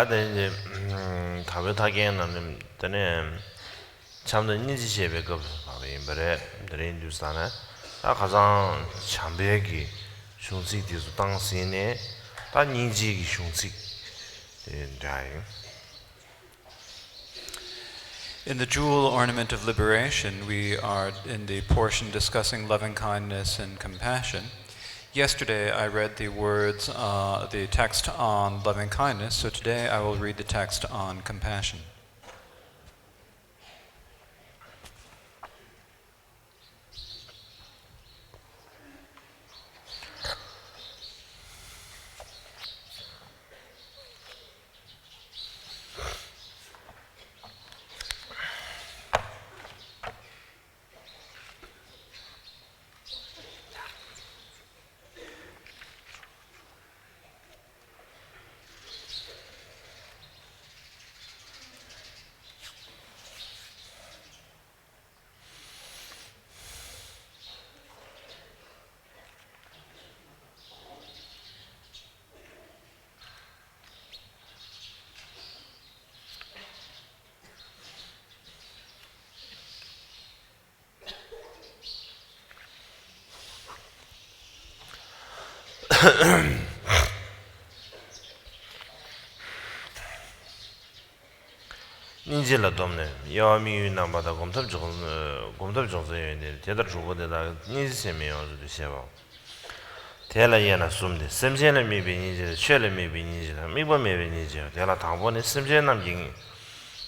이제 다베타게는 때네 참도 인지시에 그 바로 임베레 드레인두스다나 다 가장 참배기 흉식디도 당신의 다 인지기 흉식 In the jewel ornament of liberation, we are in the portion discussing loving kindness and compassion. Yesterday I read the text on loving kindness, so today I will read the text on compassion. 인지라 domne 야미 남바다 곰탑종서에 대다 주고대다 인지세메요도 셔봐 대라예나 숨데 심제는 미비니지 쉐를 미비니지 미번 미비니지 대라 당번에 심제는 긴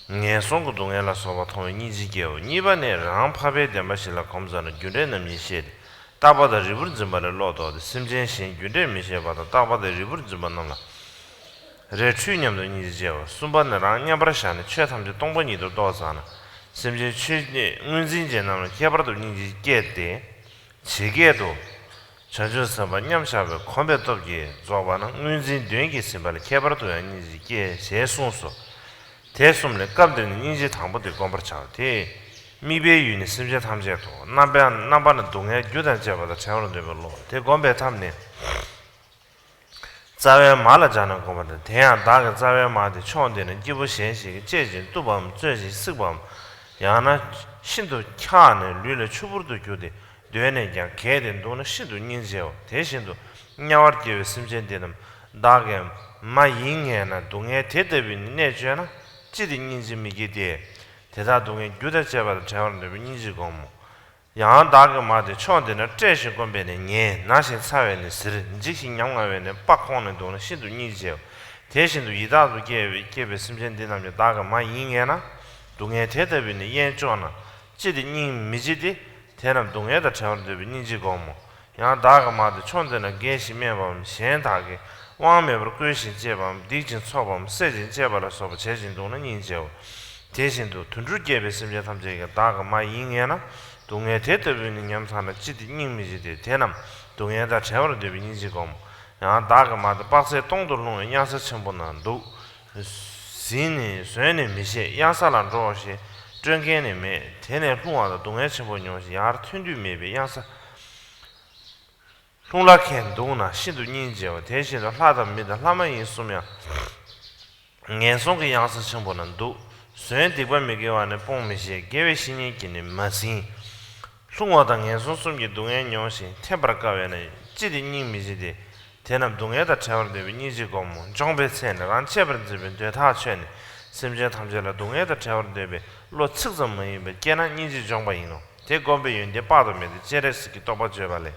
녜송고 동에라 소바 통에 인지게요 니번에 랑파베 데마실라 검사는 규례는 미시 따바다 리브르즈마를 로도 심제신 규례 미시바다 따바다 리브르즈마나라 레추념도 인지제요 순반랑 냐브라샤네 최탐제 동번이도 도사나 심지 취니 은진제나는 개발도 인지 깨때 지게도 자주서바 냠샤베 컴베터기 조바는 은진 된게 심발 개발도 인지 깨 제송소 대숨을 깜드는 인지 당보도 컴버차티 미베유니 심지 탐제도 나바는 동해 교단제보다 차원을 되면로 대검배 탐네 자외 말하자는 거거든. 대한 다가 자외 말의 총대는 기부 현실이 제진 두범 제지 습범 야나 신도 캬는 류를 추부도 교대 되는 양 개된 돈은 신도 인지요. 대신도 냐와르게 심전되는 다게 마잉에나 동해 대대비 내주나 지디 인지미게 돼. 대다 동해 교대제바도 자원도 인지고 양 다가 말의 총대는 제신 건배는 예 나신 사회는 스르 지신 양화에는 빡하는 돈은 신도 인지요. 대신도 이다도 개베 심전되는 다가 마잉에나 동해 대대비는 예조나 지디 인 미지디 대남 동해다 자원도 인지고 양 다가 말의 총대는 개시면 보면 현다게 왕매버贵신 제범 디진 초범 세진 제바라서 제진 돈은 인지요. 대신도 둔주 개베 심전 탐제가 다가 마잉에나 동해 대대비는 냠사는 지디 닝미지디 대남 동해다 제어로 되비니지고 야 다가마도 박스에 동돌롱의 야서 첨보는 도 신이 쇠네 미시 야사란 조시 정견의 매 대내 후와의 동해 첨보용시 야르 튼뒤메비 야사 송라켄 동나 시도 닌지어 대신도 하다입니다. 라만 있으면 년송의 야서 첨보는 도 쇠네 디관메게와는 뽕미시 개외 신이 기는 마신 송화당에 소숨기 동해 녀시 테브라가에는 지디 닝미지디 대남 동해다 차원되비 니지고모 정배세는 안체브르즈빈 되다chen 심지어 탐제라 동해다 차원되비 로 측점이 베게나 니지 정바이노 대고베 윤데 빠도메디 제레스기 또바제발레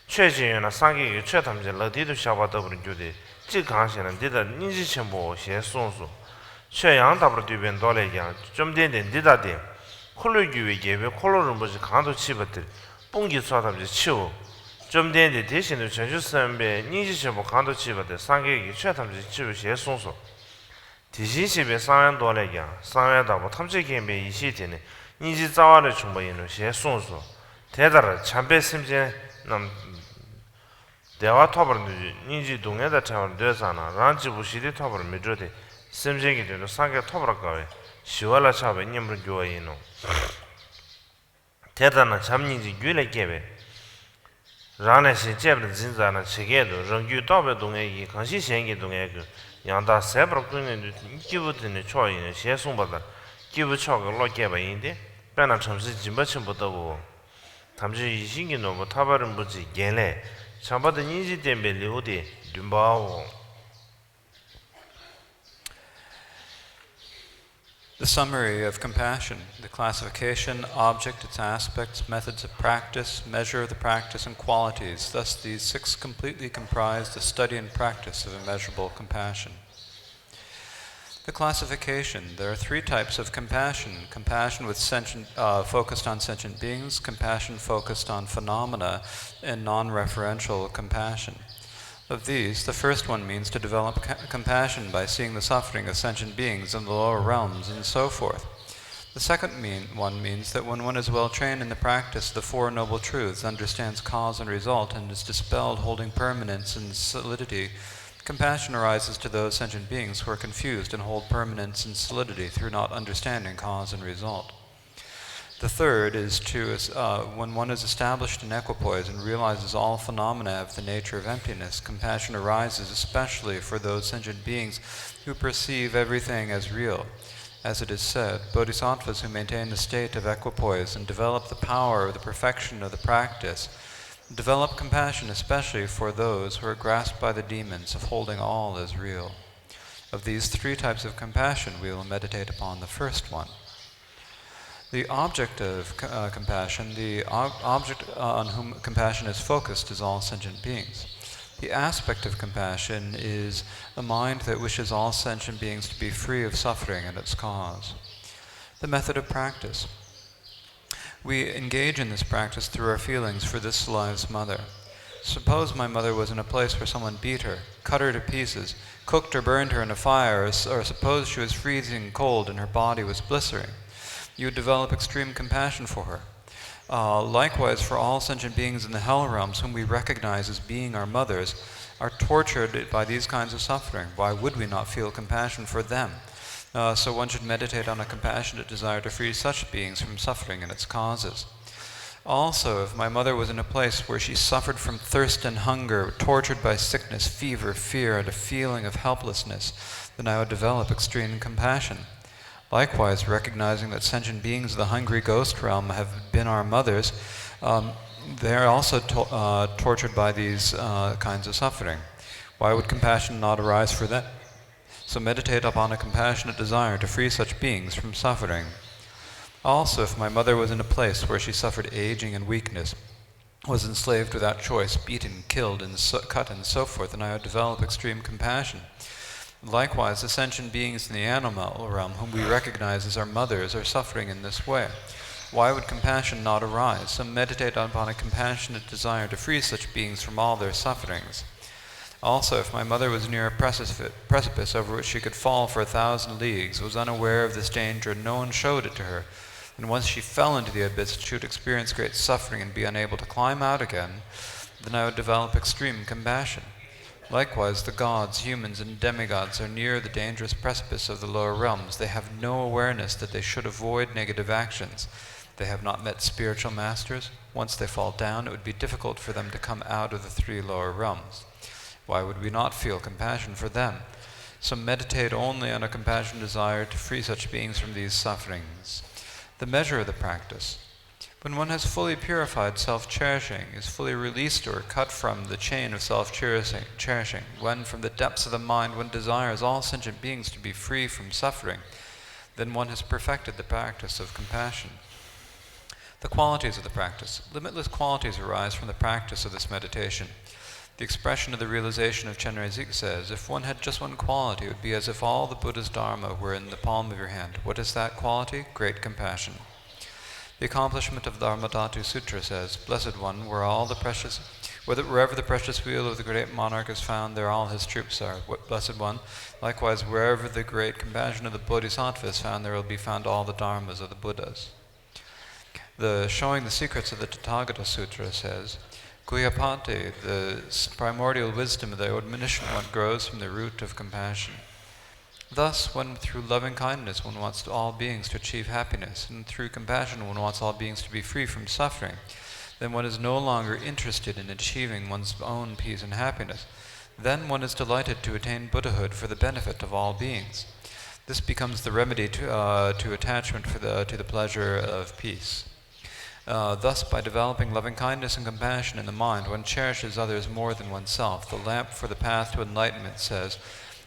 최진이나 상기의 최탐제 러디도 샤바더브른 교대 지강시는 데다 니지 첨보 시송수 최양답으로 뒤변 돌래양 좀 된데 데다데 콜로규에게 왜 콜로를 뭐지 강도 치버들 뽕기 쏴담지 치우 좀 된데 대신에 전주 선배 니지셔보 강도 치버들 상계기 최탐지 치우 시송수 대신시베 상연 돌래양 상연다고 탐지게메 이시되네 니지 자와를 충분히는 시송수 대다라 참배 심제 남 대화 토벌은 니지 동에다 차원 되잖아 란지 부시리 토벌 메저데 심제기 되는 상계 토벌까왜 시월라 차베 님을 교회이노 대단한 잠니지 귤레게베 라네시 제브르 진자나 체게도 런규 도베 동에기 강시 생기 동에 그 양다 세브로 끄는 기부드는 초이는 시송보다 기부 초가 로게바 인데 빼나 점수 진바침보다고 담지 이신기 너무 타바른 뭐지 얘네 참바도 인지 때문에 리오디 dum바오. The summary of compassion, the classification, object, its aspects, methods of practice, measure of the practice, and qualities. Thus, these 6 completely comprise the study and practice of immeasurable compassion. The classification. There are 3 types of compassion. Compassion with focused on sentient beings, compassion focused on phenomena, and non-referential compassion. Of these, the first one means to develop compassion by seeing the suffering of sentient beings in the lower realms and so forth. The second one means that when one is well trained in the practice of the 4 Noble Truths, understands cause and result, and is dispelled holding permanence and solidity, compassion arises to those sentient beings who are confused and hold permanence and solidity through not understanding cause and result. The third is when one is established in equipoise and realizes all phenomena of the nature of emptiness, compassion arises especially for those sentient beings who perceive everything as real. As it is said, bodhisattvas who maintain the state of equipoise and develop the power of the perfection of the practice develop compassion especially for those who are grasped by the demons of holding all as real. Of these 3 types of compassion, we will meditate upon the first one. The object of compassion, the object on whom compassion is focused, is all sentient beings. The aspect of compassion is a mind that wishes all sentient beings to be free of suffering and its cause. The method of practice. We engage in this practice through our feelings for this life's mother. Suppose my mother was in a place where someone beat her, cut her to pieces, cooked or burned her in a fire, or suppose she was freezing cold and her body was blistering. You would develop extreme compassion for her. Likewise, for all sentient beings in the hell realms whom we recognize as being our mothers are tortured by these kinds of suffering. Why would we not feel compassion for them? So one should meditate on a compassionate desire to free such beings from suffering and its causes. Also, if my mother was in a place where she suffered from thirst and hunger, tortured by sickness, fever, fear, and a feeling of helplessness, then I would develop extreme compassion. Likewise, recognizing that sentient beings of the hungry ghost realm have been our mothers, they are also tortured by these kinds of suffering. Why would compassion not arise for them? So meditate upon a compassionate desire to free such beings from suffering. Also, if my mother was in a place where she suffered aging and weakness, was enslaved without choice, beaten, killed, and cut, and so forth, then I would develop extreme compassion. Likewise, the sentient beings in the animal realm, whom we recognize as our mothers, are suffering in this way. Why would compassion not arise? So meditate upon a compassionate desire to free such beings from all their sufferings. Also, if my mother was near a precipice over which she could fall for 1,000 leagues, was unaware of this danger, and no one showed it to her, and once she fell into the abyss, she would experience great suffering and be unable to climb out again, then I would develop extreme compassion. Likewise, the gods, humans, and demigods are near the dangerous precipice of the lower realms. They have no awareness that they should avoid negative actions. They have not met spiritual masters. Once they fall down, it would be difficult for them to come out of the 3 lower realms. Why would we not feel compassion for them? So meditate only on a compassionate desire to free such beings from these sufferings. The measure of the practice. When one has fully purified self-cherishing, is fully released or cut from the chain of self-cherishing, when from the depths of the mind one desires all sentient beings to be free from suffering, then one has perfected the practice of compassion. The qualities of the practice. Limitless qualities arise from the practice of this meditation. The expression of the realization of Chenrezig says, if one had just one quality, it would be as if all the Buddha's Dharma were in the palm of your hand. What is that quality? Great compassion. The accomplishment of the Dharmadhatu Sutra says, Blessed One, wherever the precious wheel of the great monarch is found, there all his troops are. Blessed One, likewise, wherever the great compassion of the Bodhisattva is found, there will be found all the Dharmas of the Buddhas. The Showing the Secrets of the Tathagata Sutra says, Guyapati, the primordial wisdom of the admonition one grows from the root of compassion. Thus, when through loving kindness one wants all beings to achieve happiness, and through compassion one wants all beings to be free from suffering, then one is no longer interested in achieving one's own peace and happiness. then one is delighted to attain Buddhahood for the benefit of all beings. This becomes the remedy to attachment to the pleasure of peace. Thus, by developing loving kindness and compassion in the mind, one cherishes others more than oneself. The lamp for the path to enlightenment says,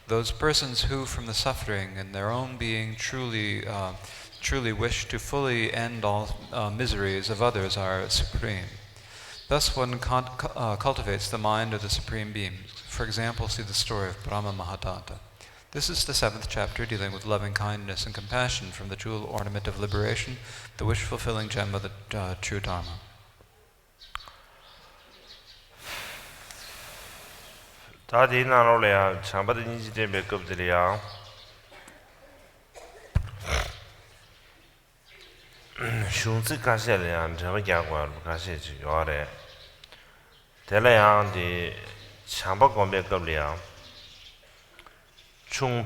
those persons who, from the suffering in their own being, truly wish to fully end all miseries of others are supreme. Thus, one cultivates the mind of the Supreme Being. For example, see the story of Brahma Mahadatta. This is the 7th chapter dealing with loving kindness and compassion from the jewel ornament of liberation, the wish-fulfilling gem of the true Dharma. 다디 나로래야 참바드 인지대 맥급들이야 슝지 가셔야 저거 야과 가셔지 요래 대래야디 참바 공백급이야 총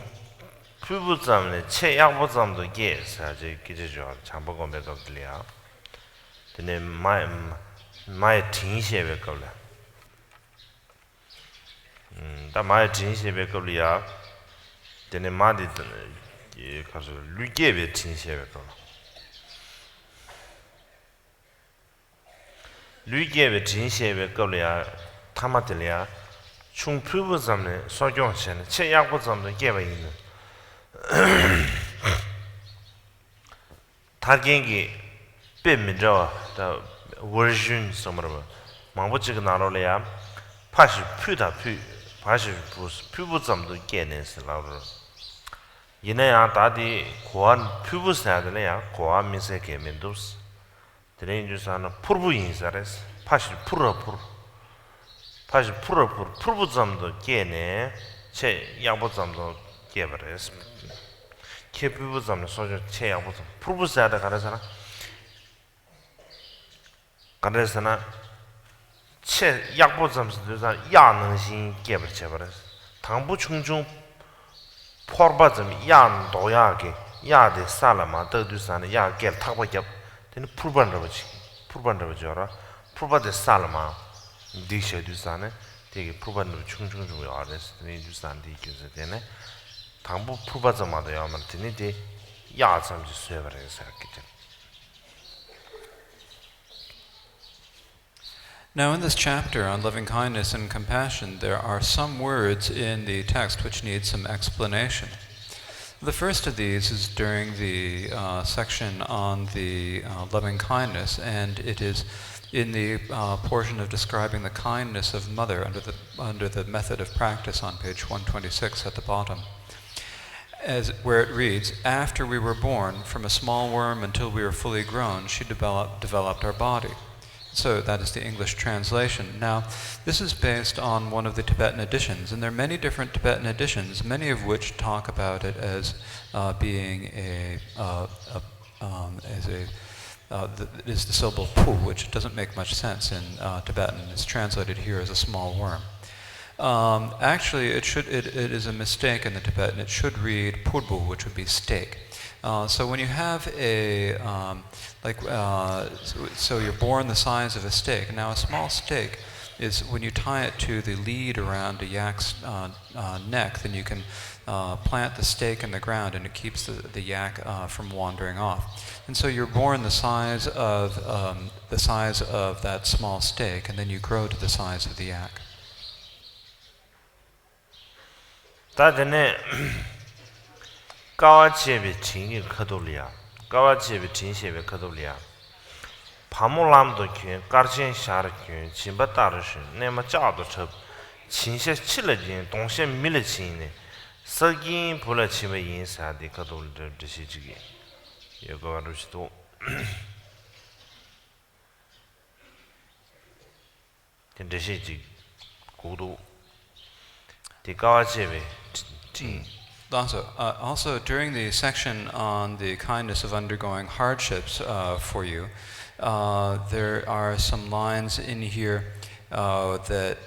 피부점에 체약부점도 게사지 기재죠 참바 공백급이야 근데 마이 팅셰베 겁라 다 마이 팅셰베 겁이야 근데 마디 이 가서 류게베 팅셰베 겁 류게베 팅셰베 겁이야 타마들이야 총 피부점에 소경신 체약부점도 게베 있는 타겐기 빼면저 다 버전 somewhere 망보지가 나로래야 파시 퓨다 파시 퓨부점도 깨내서라고 이내야 다디 고안 퓨부사들이야 고안 미세게 면도스 드레인주사는 푸르부인사레스 파시 푸르부점도 깨내 체 약부점도 깨버렸어 케피부점도 소저 체 약부점 푸르부사다 가라잖아 가르스나 체 약보점스도 야능신 개버쳐버렸어 당부 충중 포르바점 야 도야게 야데 살라마 더두산에 야게 타고nhập 되는 풀반러버지라 풀바데 살라마 디셔두산에 되게 풀반러 충중 좀 알았어 네 두산데 이겨서 되네 당부 풀바점마다 야만 되는데 야점지 쇠버려서 이렇게 Now, in this chapter on loving kindness and compassion, there are some words in the text which need some explanation. The first of these is during the section on the loving kindness, and it is in the portion of describing the kindness of mother under the method of practice on page 126 at the bottom, where it reads, "After we were born, from a small worm until we were fully grown, she developed our body." So that is the English translation. Now, this is based on one of the Tibetan editions, and there are many different Tibetan editions, many of which talk about it as being is the syllable pu, which doesn't make much sense in Tibetan. It's translated here as a small worm. Actually, it is a mistake in the Tibetan. It should read purbu, which would be steak. So when you have so you're born the size of a steak. Now a small steak is when you tie it to the lead around a yak's neck, then you can plant the stake in the ground and it keeps the yak from wandering off. And so you're born the size of that small steak, and then you grow to the size of the yak. 가와체비 진이 커돌리아 가와체비 진셰베 커돌리아 파몰람도 께 까르신 샤르께 진바따르시 네마 짜도 쳐 진셰 칠레진 동셰 밀레친네 서긴 볼라치메 인사디 커돌르 드시지기 여거르시도 드시지 고도 디가와체비 진 Also, during the section on the kindness of undergoing hardships for you, there are some lines in here that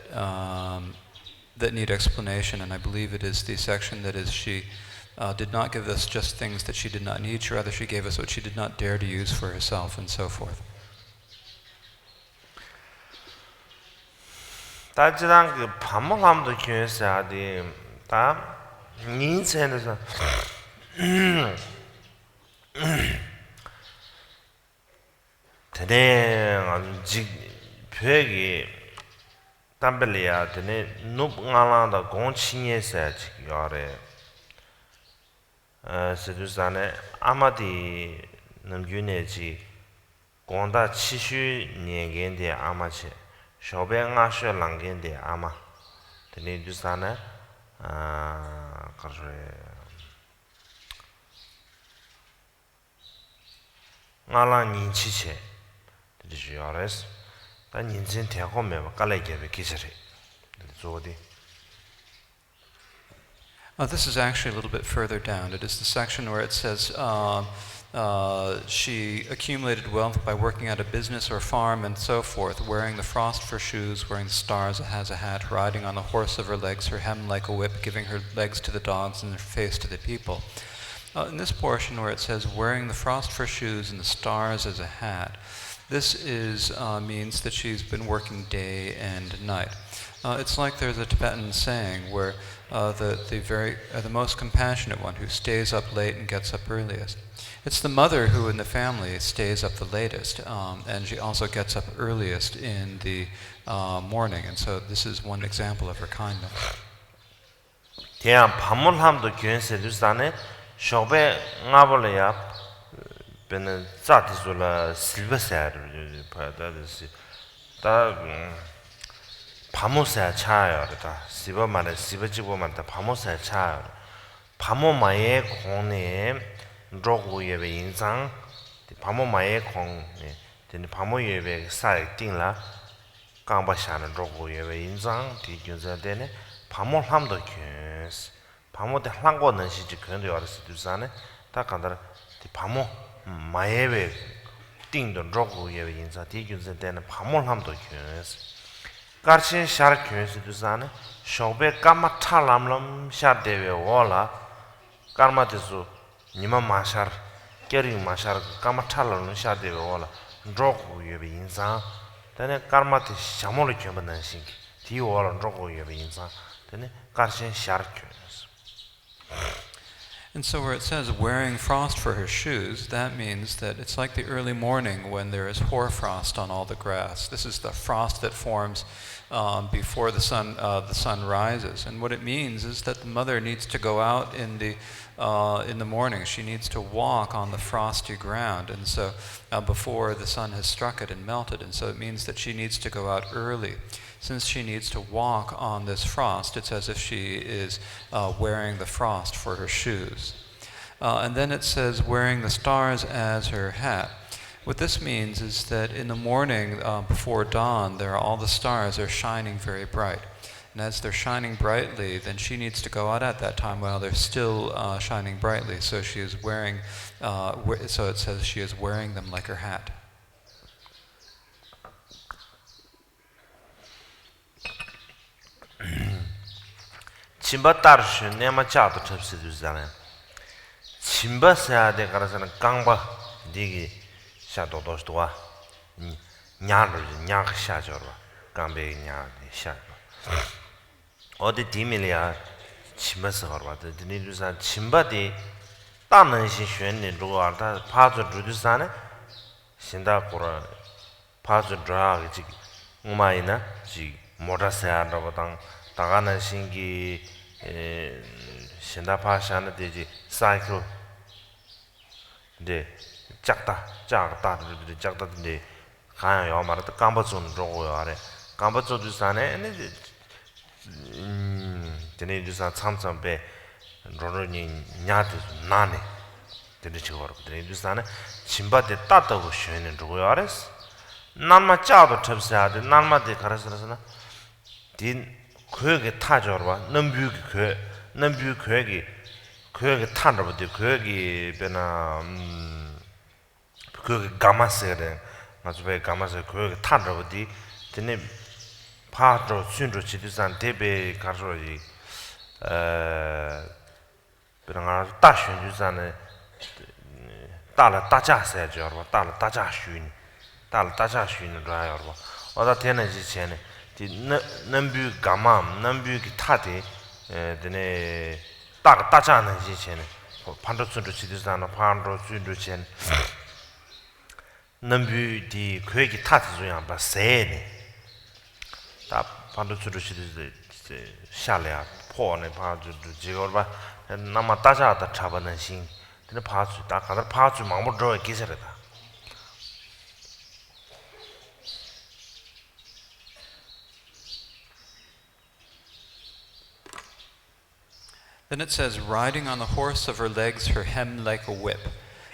need explanation, and I believe it is the section that is she did not give us just things that she did not need, rather she gave us what she did not dare to use for herself, and so forth. 다지랑 그 밤함도 교회사디 다 인생에서 대행 직 벽이 담벨이야 되네 눕가라다 공칭에서 지요래 세두산에 아마디 남균에지 공다 치슈 년겐데 아마체 쇼뱅아쇼 랑겐데 아마 되네 두산에 그래 나랑 인치체 되지요레스 단 인생 대하면 깔래게 기절해 저디 This is actually a little bit further down. It is the section where it says she accumulated wealth by working at a business or farm and so forth, wearing the frost for shoes, wearing the stars as a hat, riding on the horse of her legs, her hem like a whip, giving her legs to the dogs and her face to the people. In this portion where it says wearing the frost for shoes and the stars as a hat, this is means that she's been working day and night. It's like there's a Tibetan saying where the most compassionate one who stays up late and gets up earliest. It's the mother who in the family stays up the latest, and she also gets up earliest in the morning. And so this is one example of her kindness. 대한 밤물함도 교회세두산에 쇼베 나볼래야 베는 자티솔라 실버세르 파다르시 다 밤모세 차야다 시버만에 시버지고만다 밤모세 차 밤모마의 공에 로고예베 인상 밤모마의 공에 되는 밤모예베 사이 띵라 강바샤는 로고예베 인상 뒤균자되네 밤모함도 교스 밤모대 한거는 시지 근데 알았을 때산에 다 간다 밤모 마예베 띵도 로고예베 인상 뒤균자되네 밤모함도 교스 가르친 샤르 교수도산에 쇼베 까마 탈람람 샤데베 올라 까마데수 니마 마샤르 깨리 마샤르 까마 탈람람 샤데베 올라 로고 예베 인상 데네 까마데 샤몰이 겸는 신 디올라 로고 예베 인상 데네 가르친 샤르 교수 And so where it says wearing frost for her shoes, that means that it's like the early morning when there is hoarfrost on all the grass. This is the frost that forms before the sun rises. And what it means is that the mother needs to go out in the morning. She needs to walk on the frosty ground, and so before the sun has struck it and melted. And so it means that she needs to go out early. Since she needs to walk on this frost, it's as if she is wearing the frost for her shoes. And then it says wearing the stars as her hat. What this means is that in the morning before dawn, all the stars are shining very bright. And as they're shining brightly, then she needs to go out at that time while they're still shining brightly. So she is wearing, so it says she is wearing them like her hat. 침바 따르시 네마 자도 접시도잖아요. 침바 사야데 가라서는 강바 디기 샤도도스도와 냐르 냐가 샤저로 강베 냐 샤 어디 디밀이야 침바서 걸어도 디니루산 침바디 따는시 쉔니 로알다 파조 루두산에 신다 고라 파조 드라기 지 우마이나 지 모라사야라고 당가는 신기 신다파샤는 되지 사이클 네 작다 작다인데 가요 말도 깜바존 로고요 아래 깜바존 산에 되네 주산 참참배 로로니 냐도 나네 되네 저거 되네 주산에 침바데 따다고 쉬는 로고요 아래스 남마 짜도 접사데 남마데 가라서나 딘 그게 타져봐 넘뷰 그게 타는데 그게 배나 그게 가마세래 아주 배 가마세 그게 타는데 근데 파도 순조 지도산 대배 가서지 배나 다시 주산에 따라 따자세죠 봐 따라 따자슈인 따라 따자슈인 거야 봐 어다 되는지 전에 남부 감암 남부기 타데 데네 딱 따자는 지체네 반도순도 지도잖아 반도순도 chen 남부디 괴기 타트 중앙 봐 세네 다 반도순도 지도 샤려 포네 반도 지고 봐 나마 따자다 잡는 신 근데 파주 다 가다 파주 망못 들어 기세라다 Then it says, riding on the horse of her legs, her hem like a whip.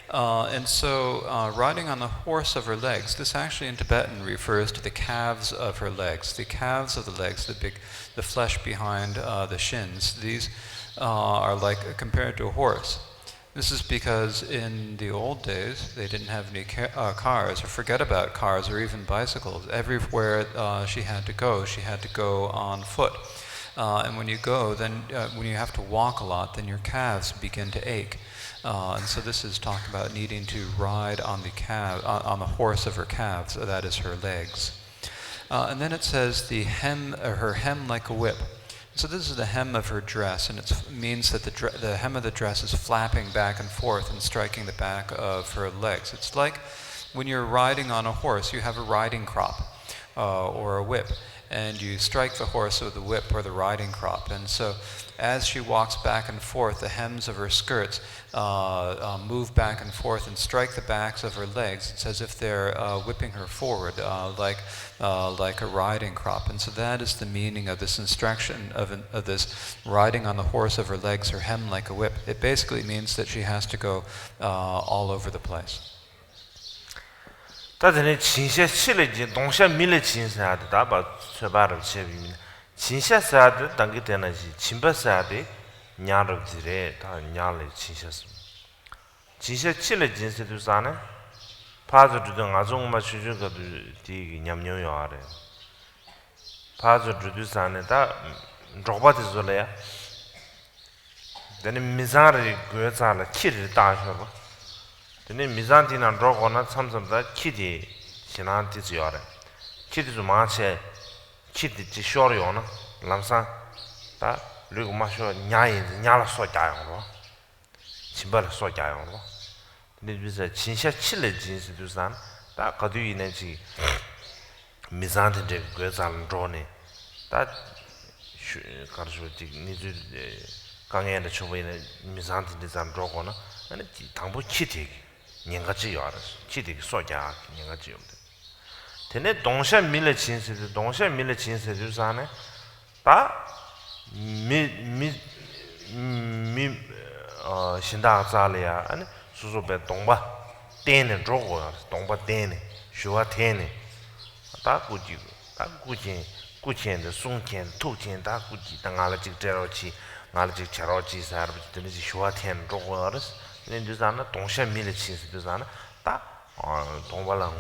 And so riding on the horse of her legs, this actually in Tibetan refers to the calves of her legs. The calves of the legs, the flesh behind the shins, these are like compared to a horse. This is because in the old days, they didn't have any cars, or forget about cars, or even bicycles. Everywhere she had to go on foot. And when you go, then when you have to walk a lot, then your calves begin to ache. And so this is talking about needing to ride on the horse of her calves, that is her legs. And then it says her hem like a whip. So this is the hem of her dress, and it means that the hem of the dress is flapping back and forth and striking the back of her legs. It's like when you're riding on a horse, you have a riding crop or a whip, and you strike the horse with the whip or the riding crop. And so as she walks back and forth, the hems of her skirts move back and forth and strike the backs of her legs. It's as if they're whipping her forward like a riding crop. And so that is the meaning of this instruction of this riding on the horse of her legs, her hem like a whip. It basically means that she has to go all over the place. 다들 진짜 실례지 동샤 밀레 진사도 다바 쳐바를 쳐비면 진짜 사도 당기 되나지 진바사데 냐르지레 다 냐르 진짜스 진짜 실례 진세도 사네 파즈도 아종마 추주가도 디 냠뇨요 아래 파즈도 사네다 로바트 졸래야 데네 미자르 고자라 키르 다셔 근데 미잔티나 로고나 참sam다 키디 지난티 지어래 키디 좀 마체 키디 지 쇼르요나 람사 다 그리고 마셔 냐라 소자요 진발 소자요 근데 비자 진짜 칠레 진스도산 다 거두이네 지 미잔티데 괴잔 로네 다 가르쇼티 니즈 강에는 초보이네 미잔티데 잔 로고나 아니 당부 키디 년가지 요아르스 치디 소자 년가지 요데 테네 동샤 밀레 진세도 동샤 밀레 진세도 사네 다미미 신다 자리야 아니 수수베 동바 떼네 로고 동바 떼네 쇼와 떼네 다 꾸지 다 꾸첸데 송첸 토첸 다 꾸지 당알아 직제로치 말직 차로치 사르비 되는 쇼와 떼네 로고 알스 인도잖아 동샤 밀레 친스도잖아 다 동발랑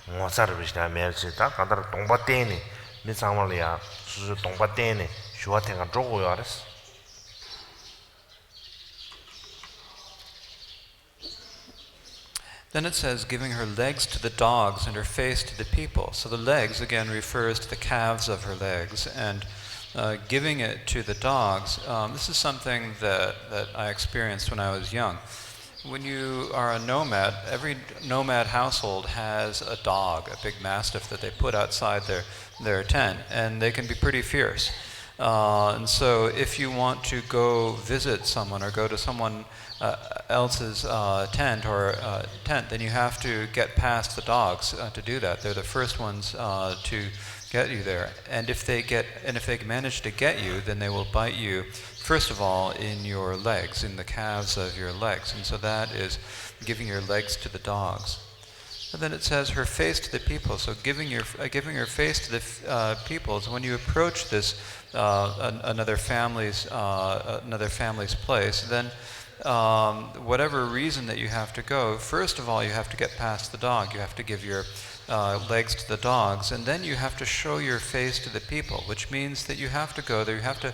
모사르비스다 멜치다 간다 동바테네 미상말이야 수수 동바테네 쇼아테가 쪼고요 알았어 Then it says, giving her legs to the dogs and her face to the people. So the legs, again, refers to the calves of her legs. And giving it to the dogs, this is something that I experienced when I was young. When you are a nomad, every nomad household has a dog, a big mastiff that they put outside their tent, and they can be pretty fierce. And so if you want to go visit someone or go to someone else's tent, then you have to get past the dogs to do that. They're the first ones to get you there. And if they manage to get you, then they will bite you, first of all, in your legs, in the calves of your legs. And so that is giving your legs to the dogs. And then it says her face to the people. So giving her face to the people is when you approach this another family's place, then whatever reason that you have to go, first of all you have to get past the dog. You have to give your legs to the dogs, and then you have to show your face to the people, which means that you have to go there, you have to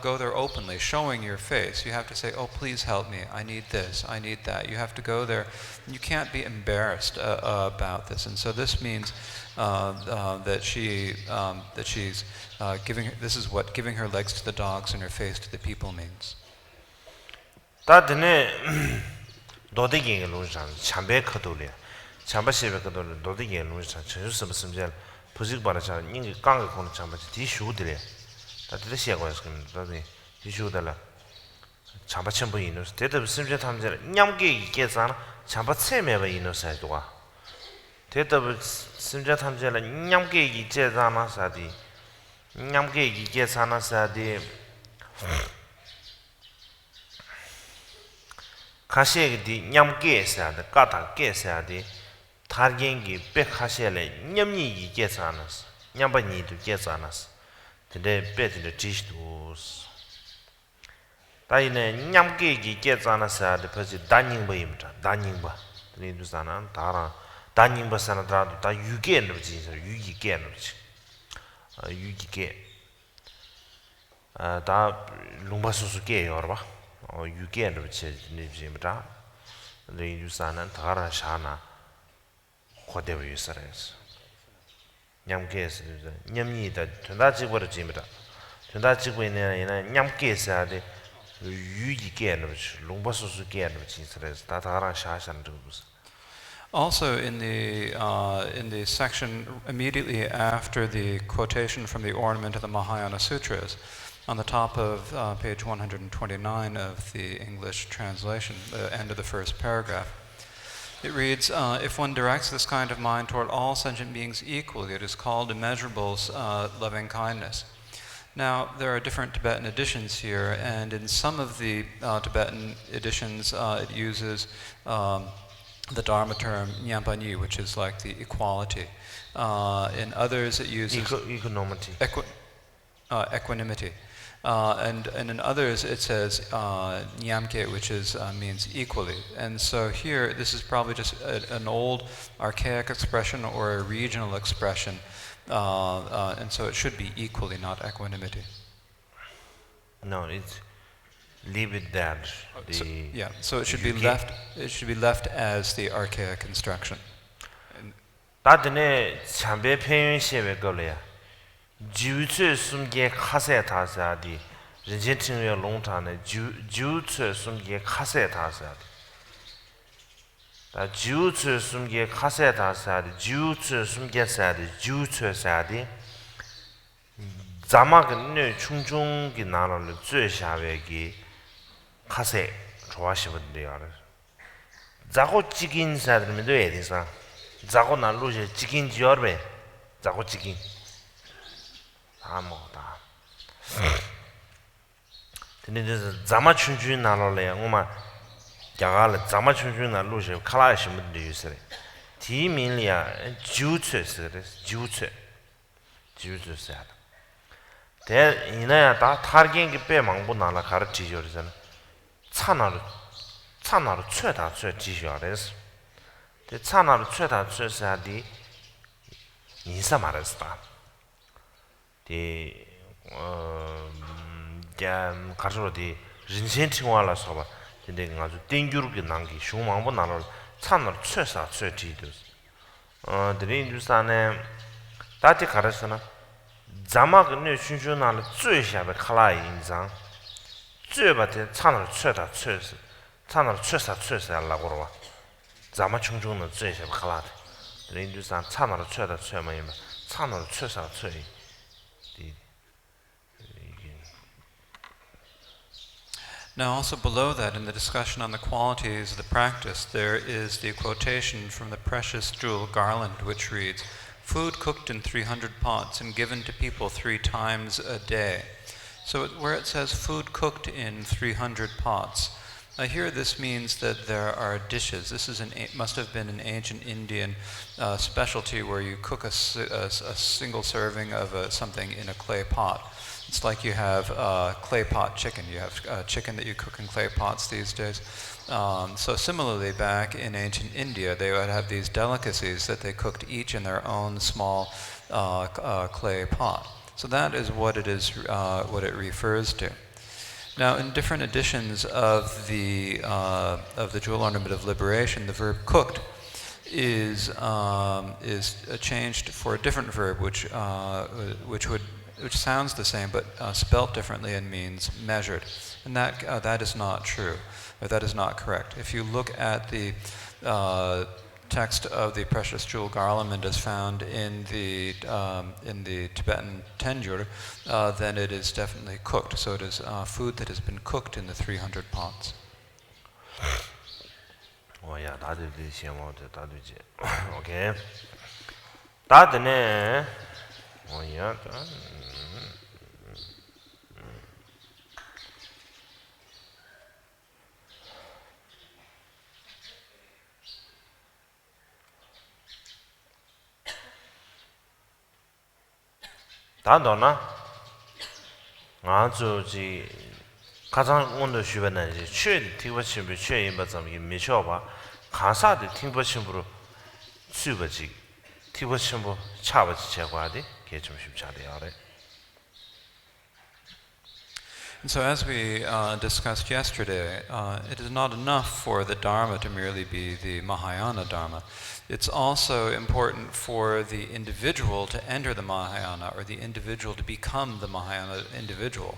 go there openly, showing your face. You have to say, oh, please help me. I need this. I need that. You have to go there. You can't be embarrassed about this. And so this means that she's giving. This is what giving her legs to the dogs and her face to the people means. 다드네 도대기에 놓으상 참배 커돌이야. 참바시베 커돌 도대기에 놓으상 저주스 심절 부직 바라자 인기 강가 코는 참바지 디슈들이야. 다들 시야고서 그런데 디슈들라. 참바 첨부 이노스 대답 심절 탐절 냠게 이게잖아. 참바 체매바 이노스도가. 대답 심절 탐절 냠게 이제잖아 사디. 냠게 이게잖아 사디. 가시에디 냠게사데 까다 게사데 타르겐기 백하시엘레 냠니 이게사나스 냠바니도 게사나스 근데 베드르 지스도스 다이네 냠게기 게사나사데 퍼지 다닝바입니다 다닝바 드리두사나 다라 다닝바사나다도 다 유게너지 유기게너지 유기게 다 룽바수수게 여러봐 유게는 제니지입니다. 레이유사는 다라 샤나 고대의 유사라서 냠게스 냠니다 전다지고를 집니다. 전다지고 있는 냠게스야데 유기게는 롱바소수게는 진짜라서 다 다라 샤샤는 그거스. Also, in the section immediately after the quotation from the Ornament of the Mahayana Sutras, on the top of page 129 of the English translation, the end of the first paragraph, it reads, if one directs this kind of mind toward all sentient beings equally, it is called immeasurable loving kindness. Now, there are different Tibetan editions here, and in some of the Tibetan editions, it uses the Dharma term nyampanyi, which is like the equality. In others, it uses equanimity. And in others it says nyamke, which is means equally. And so here, this is probably just an old archaic expression or a regional expression, and so it should be equally, not equanimity. No, it's leave it there. So it should be left. It should be left as the archaic instruction. 다드네 참배 표현시에 걸려야. 지우체 숨게 카세 타사디人间听여 롱타네 지우체 숨게 카세 타사디 다 지우체 숨게 카세 타사디 지우체 숨게 사디 지우체 사디 자마근네 충중기 나라를 最下位기 카세 좋아하시거든요. 자고 지긴 사람들도 에디사 자고 날로제 지긴 지어베 자고 지긴 아무다. 근데 이제 자마춘주 나로래. 엄마 야갈 자마춘주 나로셔 칼라시면 되유스레. 디민리아 주체스레 주체. 주체스야. 대 이나야 다 타르겐기 빼망부 나라 가르치죠잖아. 차나로 최다 최 지셔레스. 대 차나로 최다 최사디 인사 말했다. 가서디人间情况来说吧，现在我就땡규르게 난기 쇼망보 나를 찬을 최사 최지도. 드린주산에 다티 가르스나 자마그네 춘춘나를 最下的 칼라이 인상 最把这찬을 최다 최스 찬을 최사 최사라고 그러와. 자마 충중의 最下的 칼라데. 드린주산 찬을 최다 최마이면 찬을 최사 최 Now, also below that, in the discussion on the qualities of the practice, there is the quotation from the precious jewel garland, which reads, "Food cooked in 300 pots and given to people 3 times a day." So where it says food cooked in 300 pots, here this means that there are dishes. This is must have been an ancient Indian specialty where you cook a single serving of something in a clay pot. It's like you have clay pot chicken. You have chicken that you cook in clay pots these days. So similarly, back in ancient India, they would have these delicacies that they cooked each in their own small clay pot. So that is what it is, what it refers to. Now, in different editions of the Jewel Ornament of Liberation, the verb cooked is changed for a different verb, which sounds the same but spelt differently and means measured, and that is not true, or that is not correct. If you look at the text of the precious jewel garland as found in the Tibetan tenjur, then it is definitely cooked. So it is food that has been cooked in the 300 pots. Oh yeah, that is the same one. That is okay. That ne. Oh yeah. 단도나 아주지 가장 온도 주변에 최 티버침부 최인바 점이 미쳐봐 가사의 팀버침부로 수버지 티버침부 차버지 제거하디 개좀 쉽자리야. And so as we discussed yesterday, it is not enough for the Dharma to merely be the Mahayana Dharma. It's also important for the individual to enter the Mahayana, or the individual to become the Mahayana individual.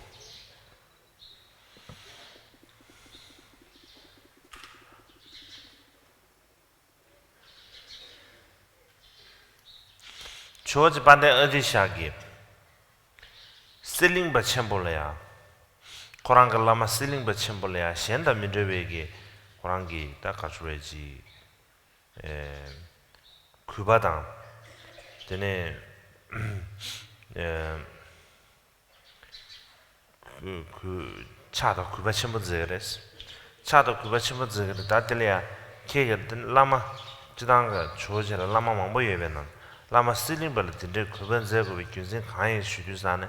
조지 반대 어디샤기 실링 버침볼래야 코랑가 라마 실링 버침볼래야 현다 민저베기 코랑기 닦아줘야지 구바당 되네 그 차도 구바침보즈레스 차도 구바침보즈레 다들이야 케가 라마 지당가 조지라 라마 망보예베는 라마 실링벌 딘데 구번제고 비균진 강의 수주산에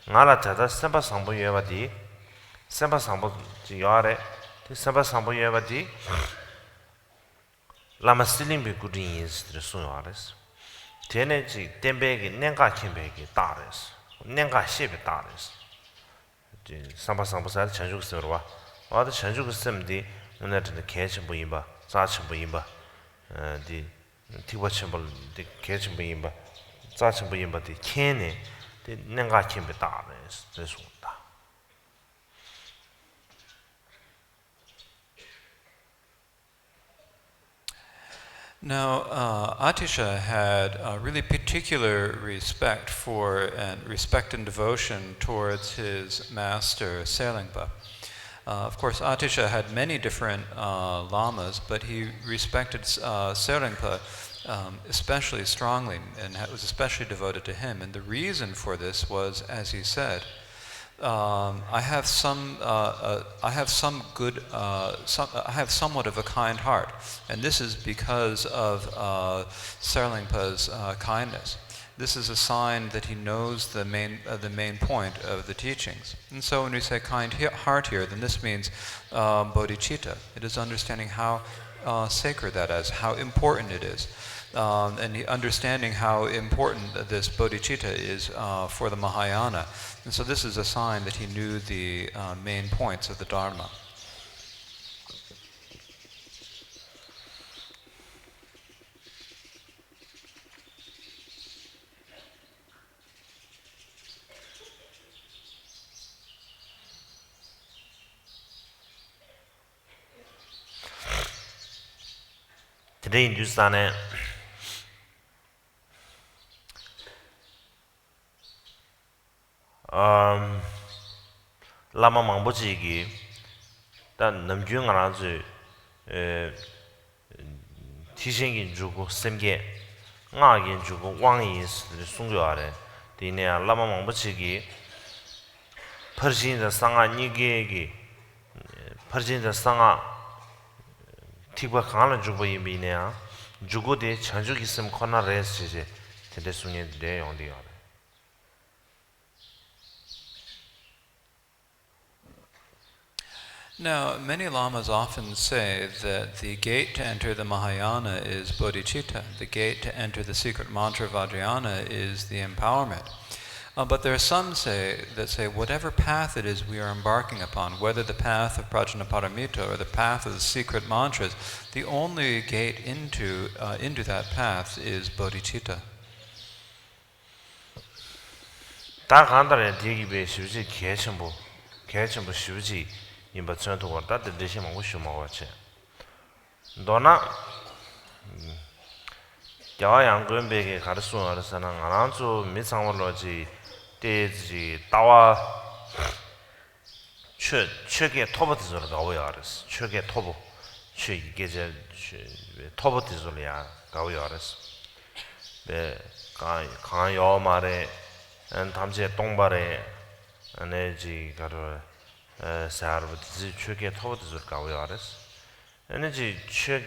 나라 자다 sempa sambo yevadi sempa sambo yare sempa sambo yevadi lama stiling be good is the sunares teneji tembegi nenga kimbegi tares nenga shebe tares ji sempa sambo sa chanjuk serwa wada chanjuk semdi 오늘 그 개침 보임바 자침 보임바 디 티버 첨벌 디 개침 보임바 자침 보임바 디 켄네 내가 kimbe 다nes 됐습니다. Now, Atisha had a really particular respect and devotion towards his master Selingpa. Of course, Atisha had many different lamas, but he respected Selingpa especially strongly, and was especially devoted to him. And the reason for this was, as he said, I have somewhat of a kind heart, and this is because of Serlingpa's kindness. This is a sign that he knows the main point of the teachings. And so when we say kind heart here, then this means bodhicitta. It is understanding how sacred that is, how important it is. And understanding how important this bodhicitta is for the Mahayana. And so this is a sign that he knew the main points of the Dharma. Today in Hindustan, lama mangboji gi dan namgyung ngarazu tishin jugo semge ngagin jugo wangyin sungyo are dine lama mangboji gi perjin da sanga nige gi perjin da sanga tikba khana jugo yimine jugo de chanju gi sem khona res je tede sunye de yongdi are. Now, many lamas often say that the gate to enter the Mahayana is bodhicitta. The gate to enter the secret mantra Vajrayana is the empowerment. But there are some that say whatever path it is we are embarking upon, whether the path of Prajnaparamita or the path of the secret mantras, the only gate into that path is bodhicitta. 다 간다는 대기배 쉬우지 개첨부 쉬우지 임바 전투가 다들 대신 먹고 쉬마와체 너나 야양 근백에 가르쳐 알아서는 안한주 미상월로지 대지 따와 최게 토버트저로 가고요 알았어 최게 토버 최게 제 토버트저로야 가고요 알았어 네 강요 말에 담제 동발에 에너지 가로 사르부지 최게 토버트저로 가고요 알았어 에너지 최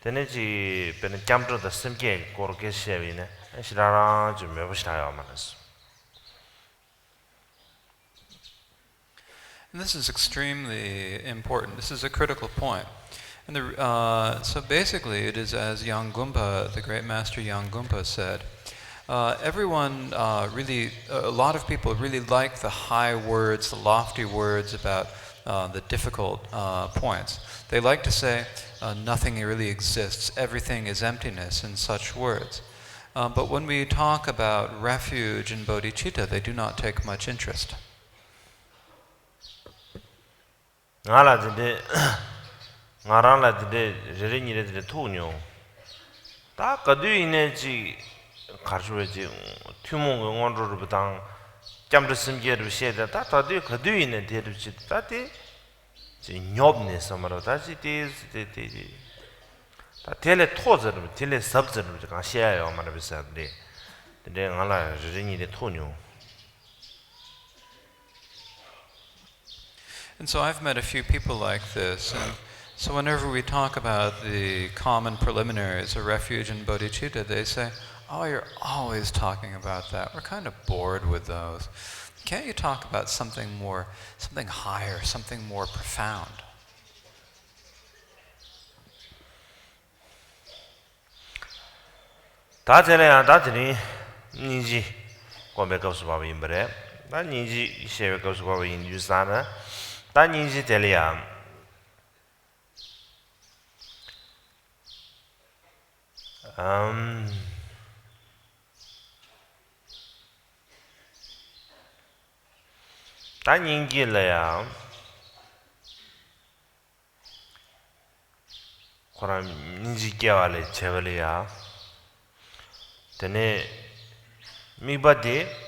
에너지 베는 cam프도 심게 고르게 쉐비네 시라라 좀 해보시라요 말았어. And this is extremely important. This is a critical point. And so basically it is as Yangumpa, the great master Yangumpa said, everyone really, a lot of people really like the high words, the lofty words about the difficult points. They like to say, nothing really exists, everything is emptiness, and such words. But when we talk about refuge and bodhicitta, they do not take much interest. 나라라데 제레니레데 토뇨 다 거두이네지 가르쳐지 튜몽 응원으로부터 잠도 심게로 시에다 다 다들 거두이네 데르지 다데 지 뇽네 섬으로 다시 데지 다 텔레 토저로 텔레 섭저로 가 시야요 말아비사데 근데 나라 제레니레 토뇨. And so I've met a few people like this, and so whenever we talk about the common preliminaries of refuge and bodhicitta, they say, oh, you're always talking about that. We're kind of bored with those. Can't you talk about something higher, something more profound? 다제래야 다들이 니지 고백거스 바바 임브레 나 니지 셰베거스 바바 인주사나 다 니지 텔이야 다 닝길래야 그럼 니지 깨발레 제발이야 되네 미바디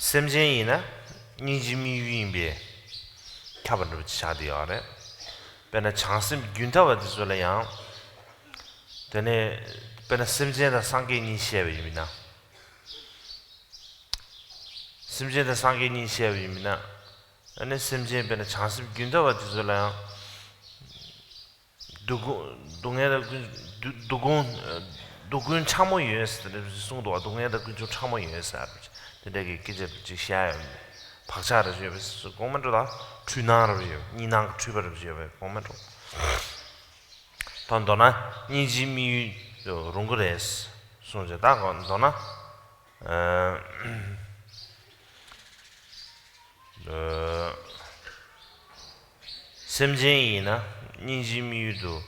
semjenina nijimi yinbe kabanru chadiyare bena chansim gyuntawa disolayang dene bena semjena sangge ni shebe yimina semjena sangge ni shebe yimina ane semjen bena chansim gyuntawa disolayang dugun chamo yes sungdo dungeda gunjo chamo yes 되게 기제 지시야 박사를 주면서 공만도다 주나를 니랑 주버를 주요 공만도 돈도나 니지미 롱그레스 손제다 돈도나 semjen이나 니지미도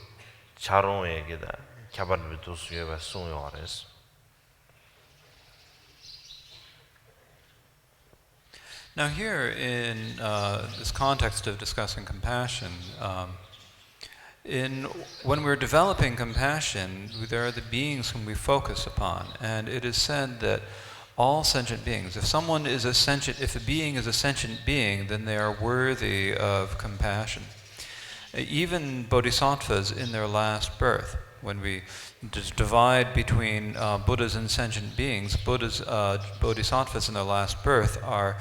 자롱에게다 개발을 도수에 송요 알았어. Now here in this context of discussing compassion, when we're developing compassion, there are the beings whom we focus upon, and it is said that all sentient beings, if a being is a sentient being, then they are worthy of compassion. Even bodhisattvas in their last birth, when we divide between Buddhas and sentient beings, bodhisattvas in their last birth are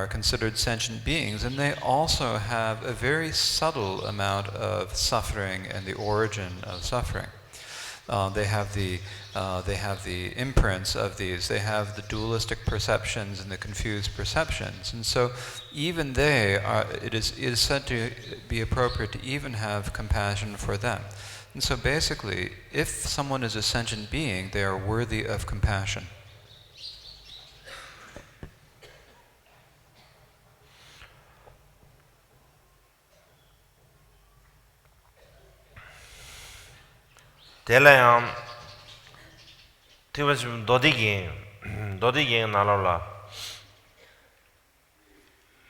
considered sentient beings, and they also have a very subtle amount of suffering and the origin of suffering. They have the imprints of these. They have the dualistic perceptions and the confused perceptions, and so even it is said to be appropriate to even have compassion for them. And so basically, if someone is a sentient being, they are worthy of compassion. Telayam Tivachim Dodigin Nalola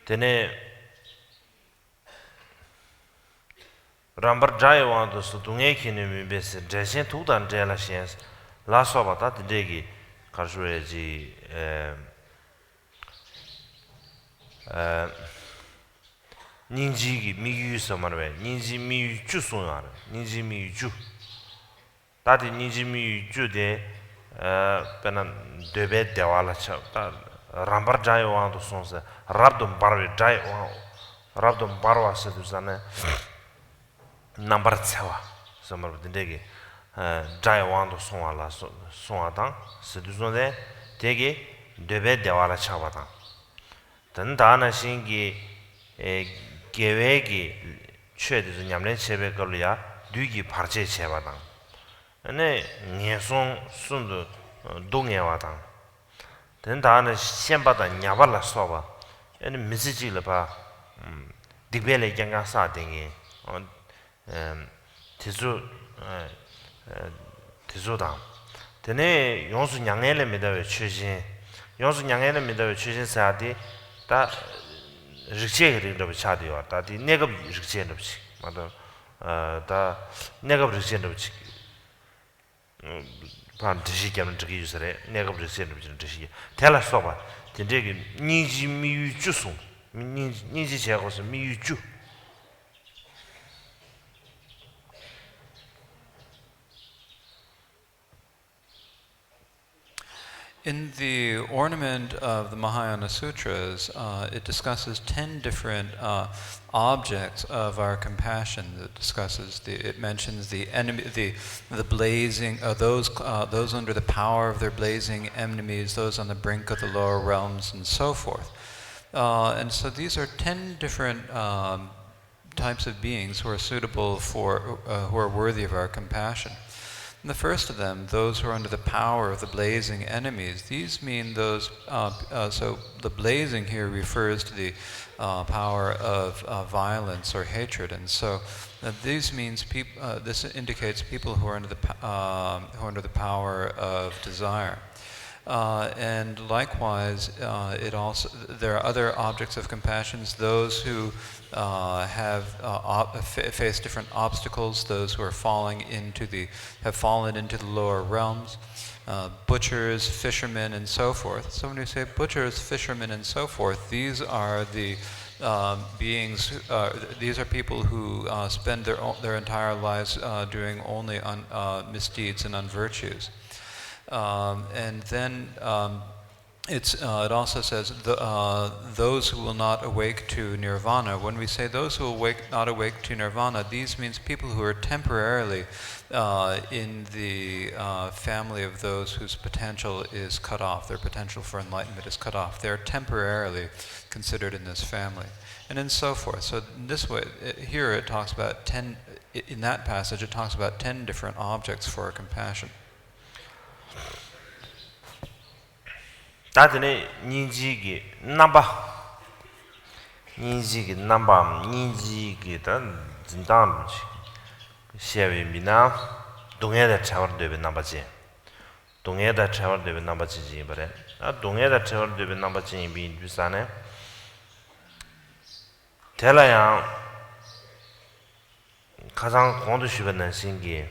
Tene Rambar Jai want to Tungeki Bes Jason Tudan Jela Science Last of that Degi Karsueji Ninji Miyu Samarwe Ninji Miyu Chusunar Ninji Miyu Chu Tati Ninji Miyu Chu de Penan Debe Dewala Chap Rambar Jai want to Sonsa Rabdum Barwe Jai Rabdum Barwa Sedusane Number 7 Samar Degi Jai want to Sonala Sonatan Sedusone Tegi Debe Dewala Chavatan Tandana Shingi Gewegi Chedis Yamlen Chebe Golia Dugi Parche Chevadan ane Nieson Sundu Dongewatan Tandana Shembata Nyabala Soba and Missiji Lapa Dibele Yanga Sa Dingi on Tizudan Tene Yonsu Yangele Medawe Chujin Yonsu Yangele Medawe Chujin Sadi 다 릭체를 차디와 다디 내가 릭체를 치 맞아 다 내가 릭체를 치 반드시 겸은 저기 유서래 내가 릭체를 치 뜻이 텔라서 봐 진짜게 니지 미유 주소 니지 제가서 미유 주 In the ornament of the Mahayana Sutras, it discusses 10 different objects of our compassion. It mentions the enemy, the blazing, those under the power of their blazing enemies, those on the brink of the lower realms, and so forth. And so these are 10 different types of beings who are suitable for, who are worthy of our compassion. And the first of them, those who are under the power of the blazing enemies, these mean those, so the blazing here refers to the power of violence or hatred. And so this indicates people who are under the power of desire. And likewise, there are other objects of compassion, those who face different obstacles, those who are have fallen into the lower realms, butchers, fishermen, and so forth. So when you say butchers, fishermen, and so forth, these are the beings. These are people who spend their entire lives doing only misdeeds and unvirtues. And then it also says those who will not awake to nirvana. When we say those who will not awake to nirvana, these means people who are temporarily in the family of those whose potential is cut off. Their potential for enlightenment is cut off. They are temporarily considered in this family, and then so forth. So in this way, here it talks about 10. In that passage, it talks about 10 different objects for compassion. 다들 니지기 남바 니지기다 진단지 시에비나 동해다 차월되는 남바지 동해다 차월되는 남바지지 그래 아 동해다 차월되는 남바지 비 비싸네 텔라야 가장 공도시변는 신기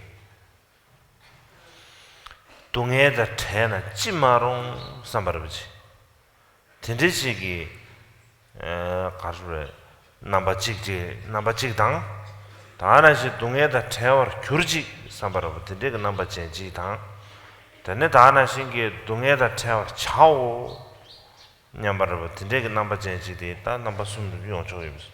동해다 태나 찌마롱 삼바르지 텐데시기 가르레 남바직당 다나시 동해다 태워 규르지 삼바르 텐데가 남바jen지당 전에 다나신기 동해다 태워 차오 냠바르 텐데가 남바jen지데 다 남바숨 용조임스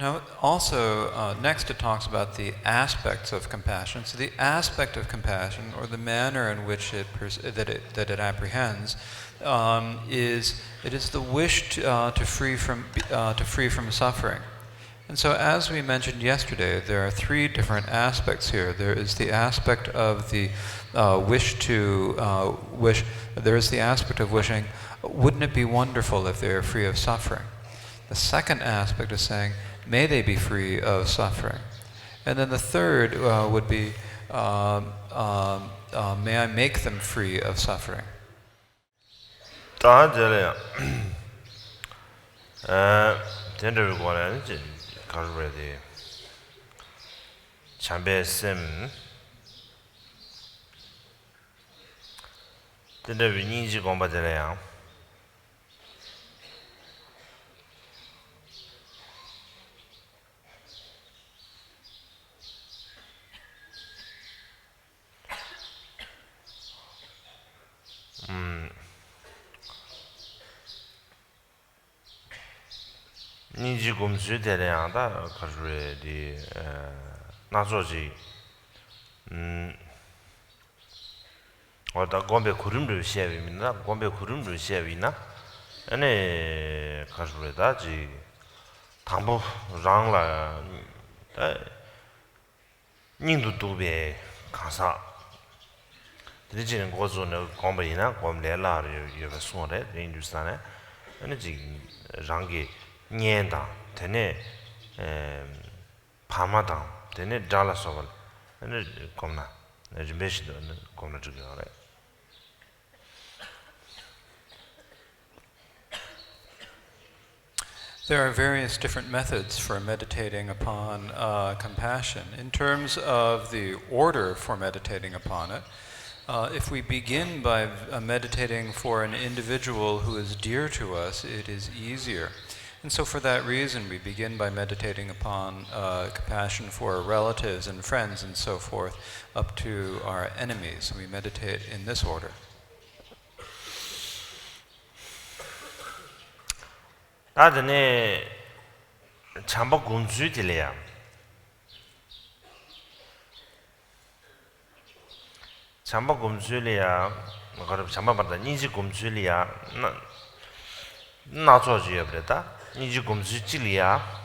Now, also, next it talks about the aspects of compassion. So the aspect of compassion, or the manner in which that it apprehends, is the wish to free from suffering. And so, as we mentioned yesterday, there are three different aspects here. There is the aspect of the wish. There is the aspect of wishing, wouldn't it be wonderful if they are free of suffering? The second aspect is saying, may they be free of suffering. And then the third would be, may I make them free of suffering. Niji gumsu delayang da karjure di nazoji oda gombe kurimru shevi minna gombe kurimru shevi na ane karjure da ji 당부 랑라 닝도 두베 가사 드리지는 고조는 공부이나 공례라를 여기 손에 인도산에 아니 지 랑게 녀다 되네 파마당 되네 잘라서발 아니 겁나 좀 배시도 겁나 죽여래. There are various different methods for meditating upon compassion. In terms of the order for meditating upon it, if we begin by meditating for an individual who is dear to us, it is easier. And so for that reason, we begin by meditating upon compassion for relatives and friends and so forth, up to our enemies. We meditate in this order. 다드네 참바 군주들이야. 참바 군주들이야. 그럼 참바 받다 니지 군주들이야. 나 저지에 그랬다. 니지 군주들이야.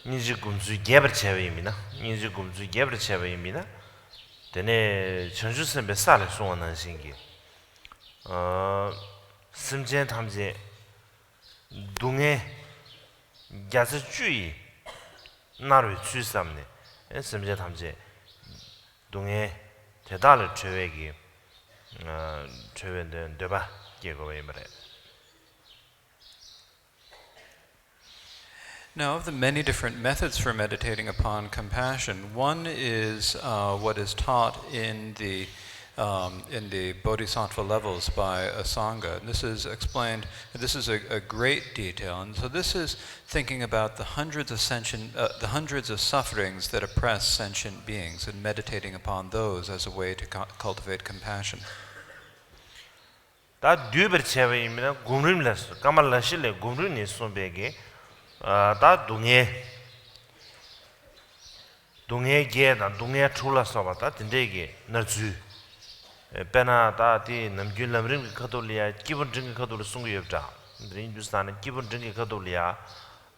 니지 군주 개버체위미나. 니지 군주 개버체위미나. 되네 전주선배 살을 쏘는 신기. 심전 탐지 동해 야스 주의 나를 주삼네 심지어 탐제 동해 대달을 최외기 최외된 되바 계고에 말해. Now, of the many different methods for meditating upon compassion, one is what is taught in the bodhisattva levels by a sangha. And this is explained, this is a great detail. And so this is thinking about the hundreds of sufferings that oppress sentient beings and meditating upon those as a way to cultivate compassion. 다 뒤버 체외이면 공름라스 까말라실레 공름니 손베게 다 동해 게다 동해 출라서 봤다 된대게 너주 pena ta ti namgyun lamrim katoliya kibun jing katol sungu yebja drin dustan kibun jing katoliya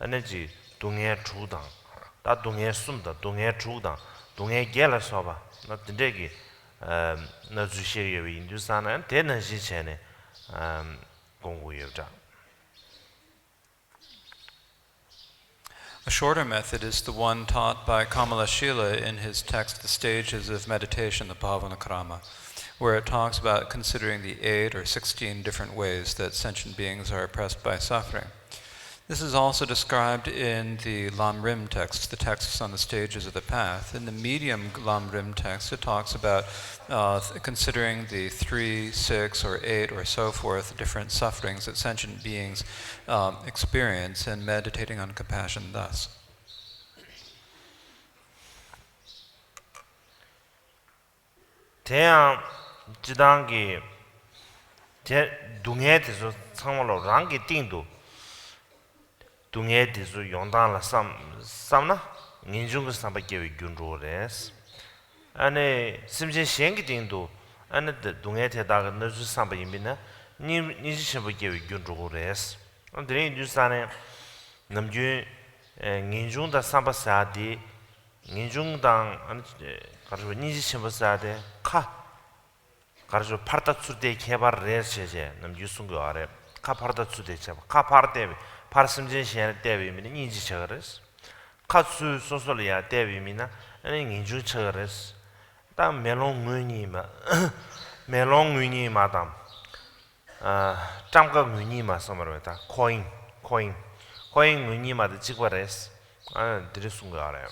anaji dongye chudang ta dongye sumda dongye chudang dongye gela soba na tindegi na ju shege wi dustan an tena ji chene gonggu yebja. A shorter method is the one taught by Kamalashila in his text The Stages of Meditation, the Bhavanakrama, where it talks about considering the 8 or 16 different ways that sentient beings are oppressed by suffering. This is also described in the Lamrim text, the texts on the stages of the path. In the medium Lamrim text, it talks about considering the 3, 6, or 8, or so forth, different sufferings that sentient beings experience, and meditating on compassion thus. 태양 지단기 제 동해에서 상물로 랑기 띵도 동해 디수 용당라 삼나 인중의 삼바께 균로레스 안에 심진 시행기 딩도 안에 동해 대다가 너주 삼바임이나 니 시험바께 균로레스 안드레 뉴산에 남주 인중다 삼바사디 인중당 아니 가르고 니지 시험바사데 카 가르고 파르타 추데 개발 레스제 남주 순거 아래 카 파르타 추데 잡아 카 파르데 파르심진 시행의 대비미는 니지 저거레스 카수 소소리아 대비미나 아니 인중 저거레스 땀 멜롱 의니마 멜롱 의니마담 잠깐 의니마 소마로다 코인 의니마도 찍어레스 드레스 거 알아요.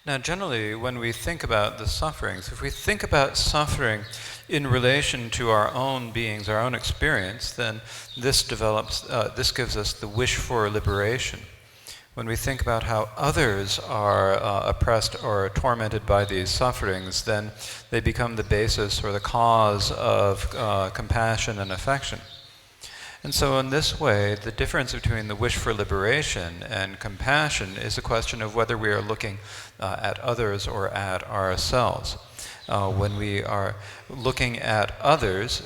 Now, generally, when we think about the sufferings, if we think about suffering in relation to our own beings, our own experience, then this gives us the wish for liberation. When we think about how others are oppressed or tormented by these sufferings, then they become the basis or the cause of compassion and affection. And so in this way, the difference between the wish for liberation and compassion is a question of whether we are looking at others or at ourselves. When we are looking at others,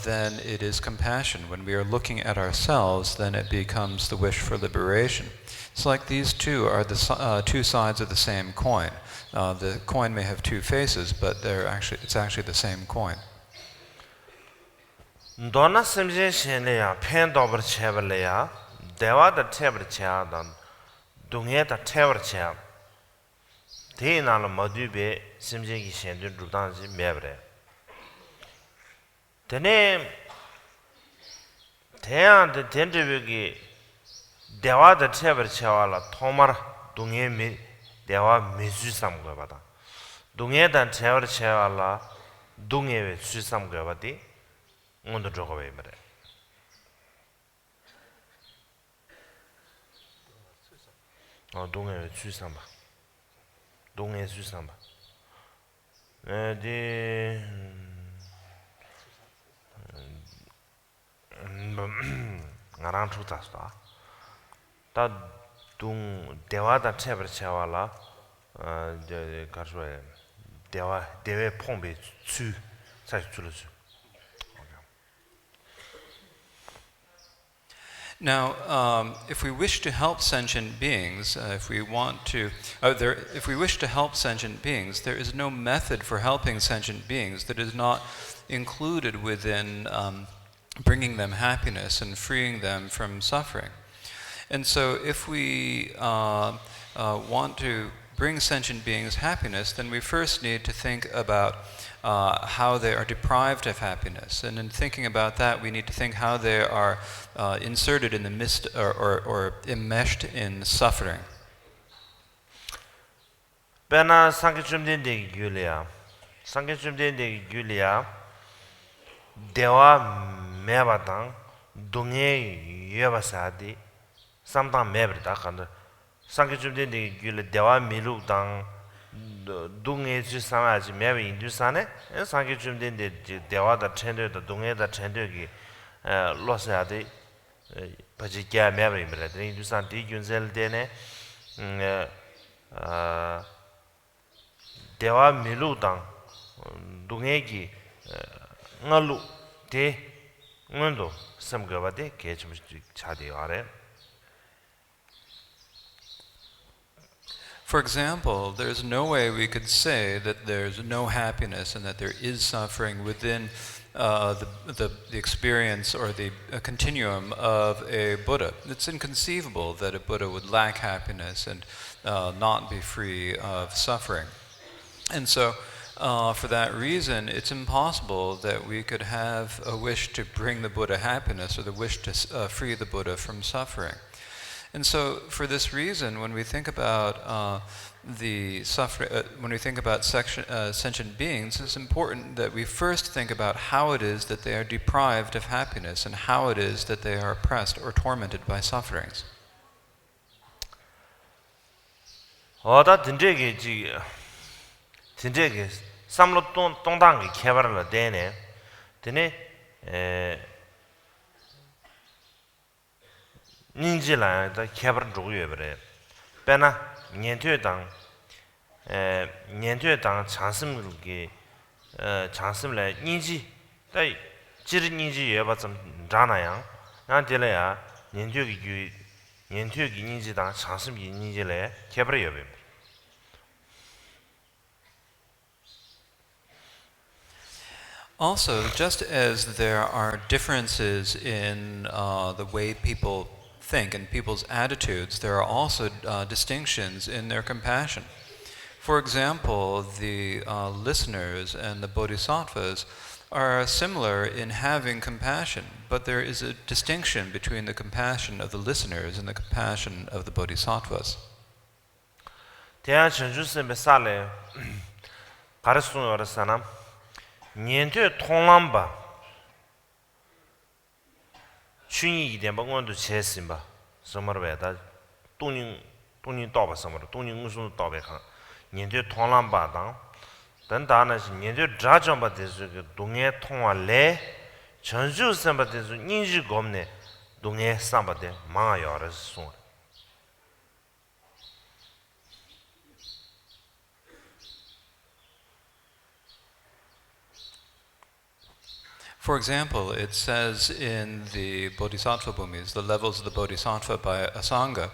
then it is compassion. When we are looking at ourselves, then it becomes the wish for liberation. It's like these two are the two sides of the same coin. The coin may have two faces, but it's actually the same coin. Dona simje shenleya pen dober chevleya dewa da teber cha dan dungye da teber cha de na la modube simje gi shen du dan ji mebre tene teyan de tendebe gi dewa da teber cha wala tomar dungye mi dewa meju sam go bada dungye da teber cha wala dungye we su sam go badi 오늘 저거 왜 말해? 동해 수산바. 동해 수산바. 나랑 좋다스다. 다동 대화다 채버 채와라. 저 가서에 대외 퐁베 수 사실 줄었어. Now, if we wish to help sentient beings, if we wish to help sentient beings, there is no method for helping sentient beings that is not included within bringing them happiness and freeing them from suffering. And so, if we want to bring sentient beings happiness, then we first need to think about how they are deprived of happiness. And in thinking about that, we need to think how they are inserted in the midst or enmeshed in suffering. Bena sangyumdende gyulia. Sangyumdende gyulia dewa mebadang dungye yebasadi samdang mebrda kan sangyumdende gyulia dewa milukdang 동해 주사마지 매비 인두산에 상계 좀 된데 대화다 trender다 동해다 trender기 로스야데 바지게 매비 임레데 인두산 디균젤데네 대화 밀루당 동해기 응알루 데 응은도 섬거바데 개좀 차대요 아래. For example, there's no way we could say that there's no happiness and that there is suffering within the experience or the continuum of a Buddha. It's inconceivable that a Buddha would lack happiness and not be free of suffering. And so, for that reason, it's impossible that we could have a wish to bring the Buddha happiness or the wish to free the Buddha from suffering. And so, for this reason, when we think about sentient beings, it's important that we first think about how it is that they are deprived of happiness and how it is that they are oppressed or tormented by sufferings. 어다 진짜게 삼로 동당기 개발을 되네 되네 닌지라다 개발 주고요 그래 배나 년퇴당 년퇴당 장심기 장심래 닌지 tại chỉ 닌지 예바 좀 자나야 나한테래야 년퇴기 년퇴기 닌지당 장심기 닌지래 개발해요 Also, just as there are differences in the way people think and people's attitudes, there are also distinctions in their compassion. For example, the listeners and the bodhisattvas are similar in having compassion, but there is a distinction between the compassion of the listeners and the compassion of the bodhisattvas. 대한 전주스에 살래 가르치는 어르사람 년퇴 통람바 춘이 이된 방원도 제심바 서머베다 돈이 떠바 서머로 돈이 무슨 떠베가 년퇴 통람바당 단다나시 년퇴 자점바 되서 동해 통화래 전주스에 되서 인지 겁네 동해 삼바데 마야르스 For example, it says in the Bodhisattva Bhumis, the levels of the Bodhisattva by Asanga,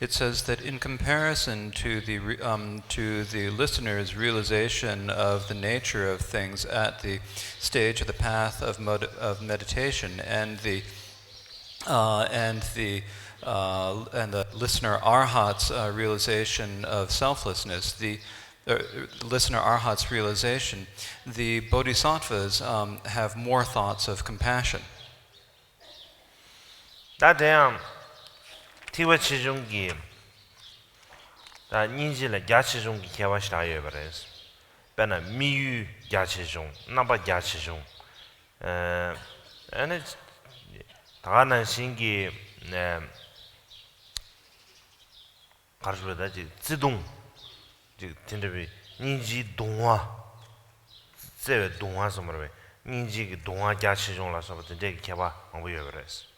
it says that in comparison to the listener's realization of the nature of things at the stage of the path of meditation and the listener arhat's realization of selflessness, the listener arhat's realization, the bodhisattvas have more thoughts of compassion. 다대양 티와치중기 다 인지를 야치중기 개화시라요 그래서 배나 미유 야치중 나바 야치중 아니 다가난 신기 가르쳐다지自动 진짜비 인지 동화 제 동화 sommerwe 인지 동화 자치종라서 부터 되게 개봐 뭐요 그랬어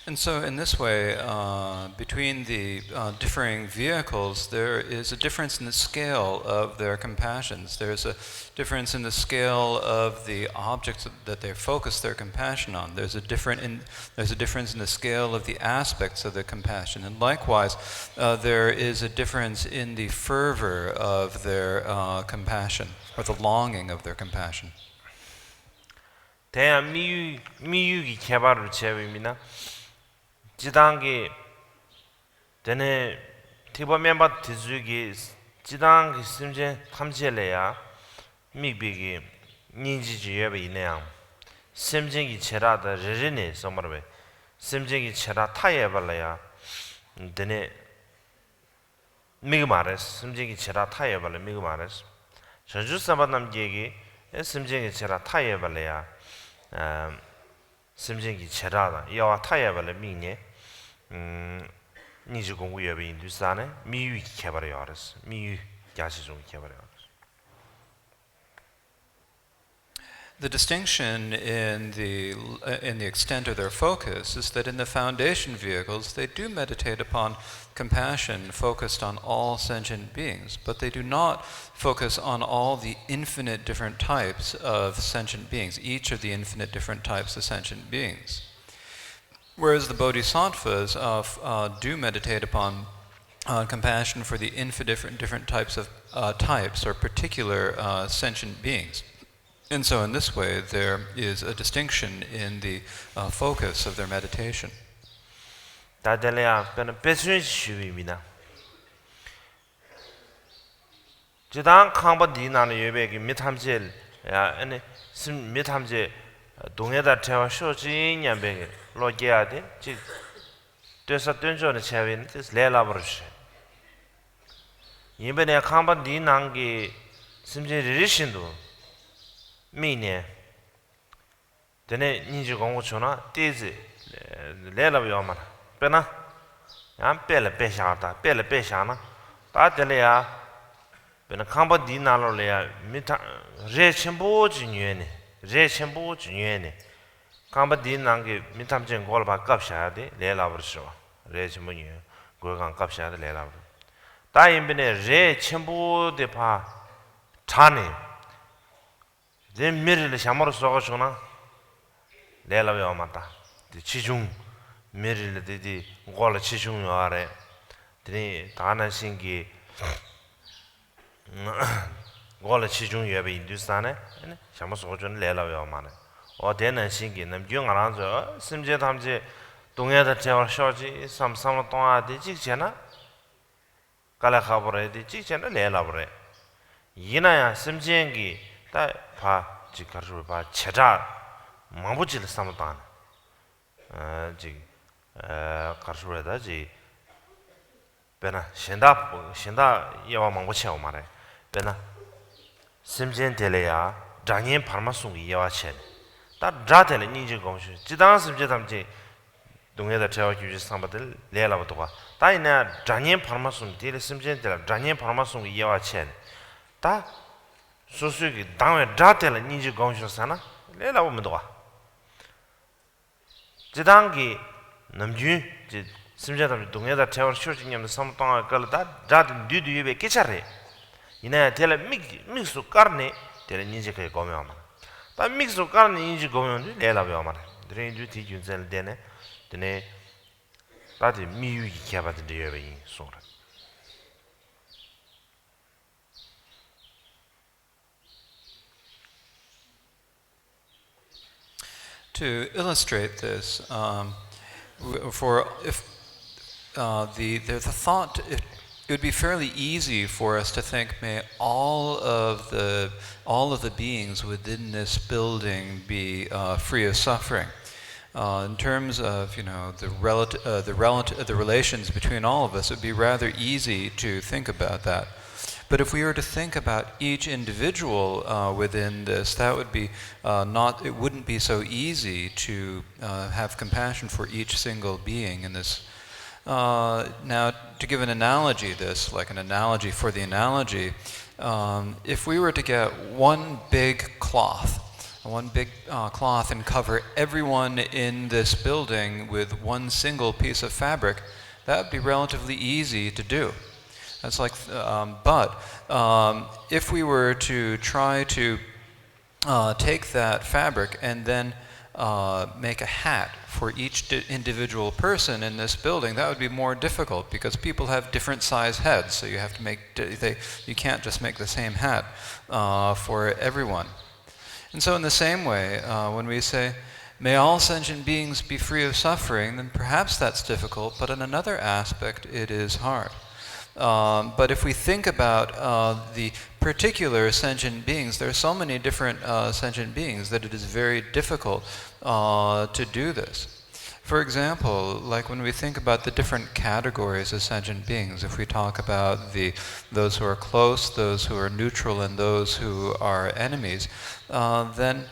And so in this way, between the differing vehicles, there is a difference in the scale of their compassions. There's a difference in the scale of the objects that they focus their compassion on. There's a difference in the scale of the aspects of their compassion. And likewise, there is a difference in the fervor of their compassion, or the longing of their compassion. 대한 미유기 개발을 제외입니다. 지당기 전에 티버 멤버 디즈기 지당기 심제 탐지래야 미비기 닌지지여베 이내양 심쟁이 체라다 레레네 sommerwe 심쟁이 체라 타예발래야 데네 미그마레스 심쟁이 체라 타예발래 미그마레스 전주사바남 얘기 심쟁이 체라 타예발래야 심쟁이 체라다 야와 타예발래 미네 니지 공부여베 인두산에 미유 개발해 알았어. 미유 야시종 개발해 알았어. The distinction in the extent of their focus is that in the foundation vehicles they do meditate upon compassion focused on all sentient beings, but they do not focus on all the infinite different types of sentient beings, each of the infinite different types of sentient beings. Whereas the bodhisattvas do meditate upon compassion for the infinite different types of types or particular sentient beings. And so in this way there is a distinction in the focus of their meditation. 다들이야 그는 배수시입니다. 지당 칸바디나는 예배기 미탐질 야 아니 심 미탐제 동해다 태워 쇼지냐베 로게야데 지 되서 던져는 채빈 this 레라버시 이번에 칸바디난기 심지 리신도 미네 되네 인지 공부 전화 띠지 레라버요만 빼나 양 뺄래 빼샤다 뺄래 빼샤나 다들이야 베나 캄바디 나로래야 미타 레첨보 진유네 레첨보 진유네 캄바디 난게 미탐진 골바 깝샤데 레라버쇼 레첨보니 고강 깝샤데 레라버 다임베네 레첨보데 파 타네 제 미르를 샤마로 쏘고쇼나 레라베 오마타 지중 미르를 데디 골 지중 요아래 드니 다나 신기 골 지중 예베 인두스탄에 샤마 쏘고존 레라베 오마네 어데나 신기 남중 알아서 심제 담제 동해다 제와 쇼지 삼삼로 동아데 직잖아 갈라카브레데 직잖아 레라브레 이나야 심지행기 다파 지가르 봐 체자 망부질 삼단 지 가르르다지 베나 신다 예와 망부치오 말해 베나 심지엔텔이야 장인 파마송 예와체 다 자텔 니지 공시 지당 심지 담지 동해다 제와 규지 삼바들 레라부터가 다이나 장인 파마송 딜 심지엔텔 장인 파마송 예와체 다 소수기 당에 자텔 니지 공시잖아 레라 보면 도와 지당기 남주 지 심자담 동해다 태워 쇼징념 삼동아 걸다 자든 뒤뒤에 끼차래 이내 텔 믹스 카르네 텔 니지 그 고면 다 믹스 카르네 니지 고면 레라 배워만 드레인주 티준셀 되네 되네 다들 미유기 개바들 되어버린 소라 To illustrate this, the thought, it would be fairly easy for us to think, may all of the beings within this building be free of suffering. In terms of the relations between all of us, it would be rather easy to think about that. But if we were to think about each individual within this, that would be it wouldn't be so easy to have compassion for each single being in this. Now, to give an analogy, like an analogy for the analogy, if we were to get one big cloth and cover everyone in this building with one single piece of fabric, that would be relatively easy to do. That's like, but if we were to try to take that fabric and then make a hat for each individual person in this building, that would be more difficult because people have different size heads. So you have to you can't just make the same hat for everyone. And so in the same way, when we say, may all sentient beings be free of suffering, then perhaps that's difficult, but in another aspect, it is hard. But if we think about the particular sentient beings, there are so many different sentient beings that it is very difficult to do this. For example, like when we think about the different categories of sentient beings, if we talk about those who are close, those who are neutral, and those who are enemies, then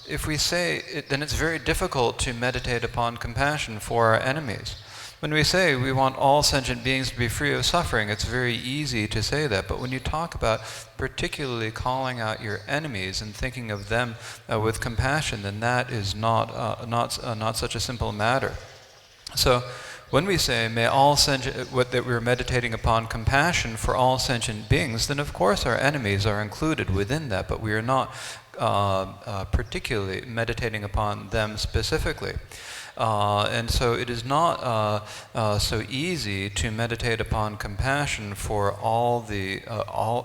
if we say it, then it's very difficult to meditate upon compassion for our enemies. When we say we want all sentient beings to be free of suffering, it's very easy to say that. But when you talk about particularly calling out your enemies and thinking of them with compassion, then that is not such a simple matter. So when we say may all that we're meditating upon compassion for all sentient beings, then of course our enemies are included within that, but we are not particularly meditating upon them specifically. And so it is not so easy to meditate upon compassion for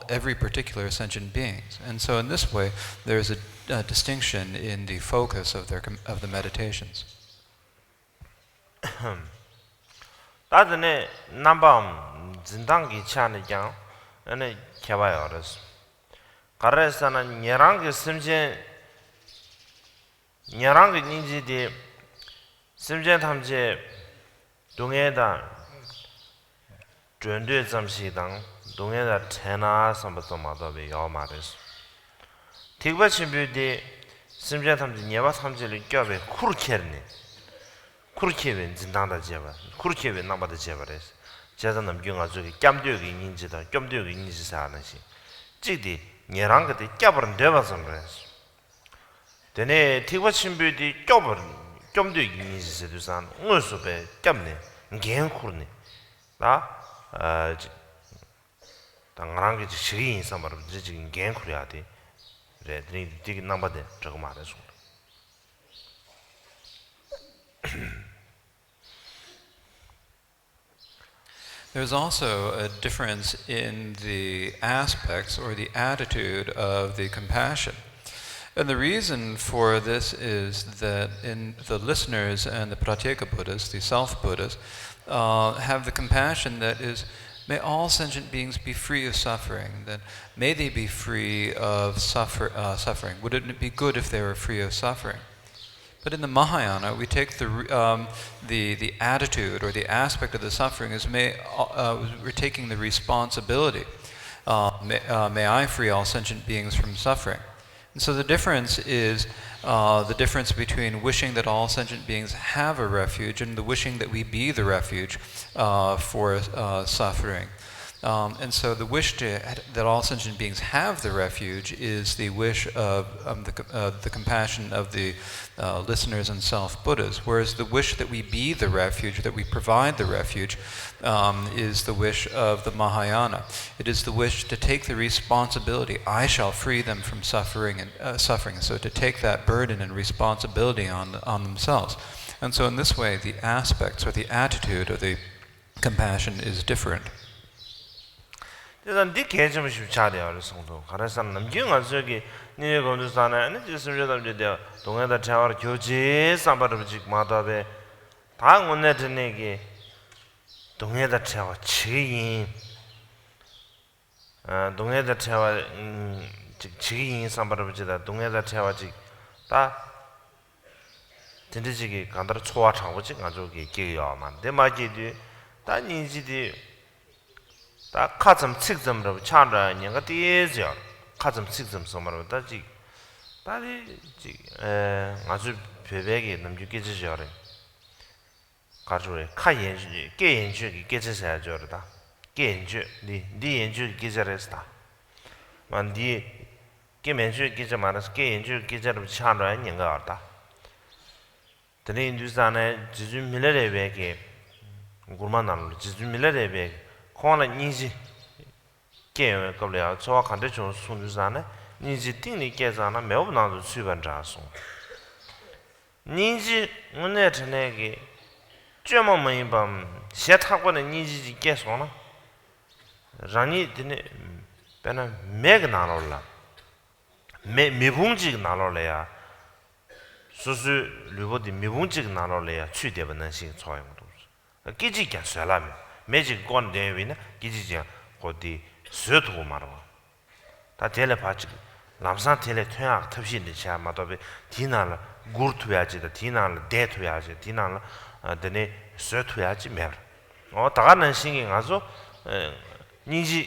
every particular sentient beings. And so in this way, there's a distinction in the focus of the meditations. 다들 남밤 진당기 차는 양 안에 개봐요스. 가르사는 녀랑게 심진 녀랑게 니지디 심진 탐제 동해다 전대 잠시당 동해다 테나 삼부터마다 야마레스. 티베 침비디 심진 탐제 녀바 탐제를 껴베 쿠르케르니 그렇게는 진단다 제바 그렇게는 남바다 제바레스 제자는 경아 저기 깜되기 인지다 깜되기 인지사 하는시 지디 얘랑 그때 껴버린 되어서 그랬어 되네 티과 신비디 껴버린 깜되기 인지세도 산 무슨배 깜네 갱쿠르네 나 당랑 그 시인 삼바로 지금 갱쿠려야 돼 그래 되게 남바데 저거 말해서 There's also a difference in the aspects or the attitude of the compassion. And the reason for this is that in the listeners and the Pratyeka Buddhas, the self-Buddhas, have the compassion that is, may all sentient beings be free of suffering, that may they be free of suffering. Wouldn't it be good if they were free of suffering? But in the Mahayana, we take the attitude or the aspect of the suffering as we're taking the responsibility. May I free all sentient beings from suffering. And so the difference is the difference between wishing that all sentient beings have a refuge and the wishing that we be the refuge for suffering. And so the wish that all sentient beings have the refuge is the wish of the compassion of the listeners and self-Buddhas, whereas the wish that we be the refuge, that we provide the refuge, is the wish of the Mahayana. It is the wish to take the responsibility. I shall free them from suffering and suffering. So to take that burden and responsibility on themselves. And so in this way, the aspects or the attitude of the compassion is different. 대단 디케 좀 차려를 송도 가라서 남경아 저기 니네 건도산에 아니 지스르다 되어 동에다 차와 교제 삼바르지 마다베 당원에 드네게 동에다 차와 치인 동에다 차와 치인 삼바르지다 동에다 차와지 다 진짜지게 간다로 초와 차고지 가족이 기여만 대마지디 단인지디 다 가슴 측점으로 차라 년가 뒤에죠 가슴 측점 소마로 다지 다리 아주 베베게 넘기게 지저래 가족의 카연주 개연주 개제셔야 저러다 개연주 니 연주 개제랬다 만디 개면주 개제 말아서 개연주 개제로 차라 년가 왔다 드네 인두산에 지주 밀레레베게 고만나로 지주 밀레레베게 코나 니지 게임을 거려 저와 간데 좀 손주산에 니지 띵리 계산나 매우 나도 수반자송 니지 오늘 전에게 쩌마만 밤 시타고는 니지 계산나 라니 드네 배나 맥 나올라 미붕직 나올래야 수수 류보디 미붕직 나올래야 취대버는 시 초용도 끼지게 살라면 매직 건 대위나 기지지 어디 쇠도 말아 다 텔레파치 남산 텔레 퇴학 탑신데 샤마도베 디날 구르투야지다 디날 데투야지 디날 데네 쇠투야지 매 다가는 신경 가서 니지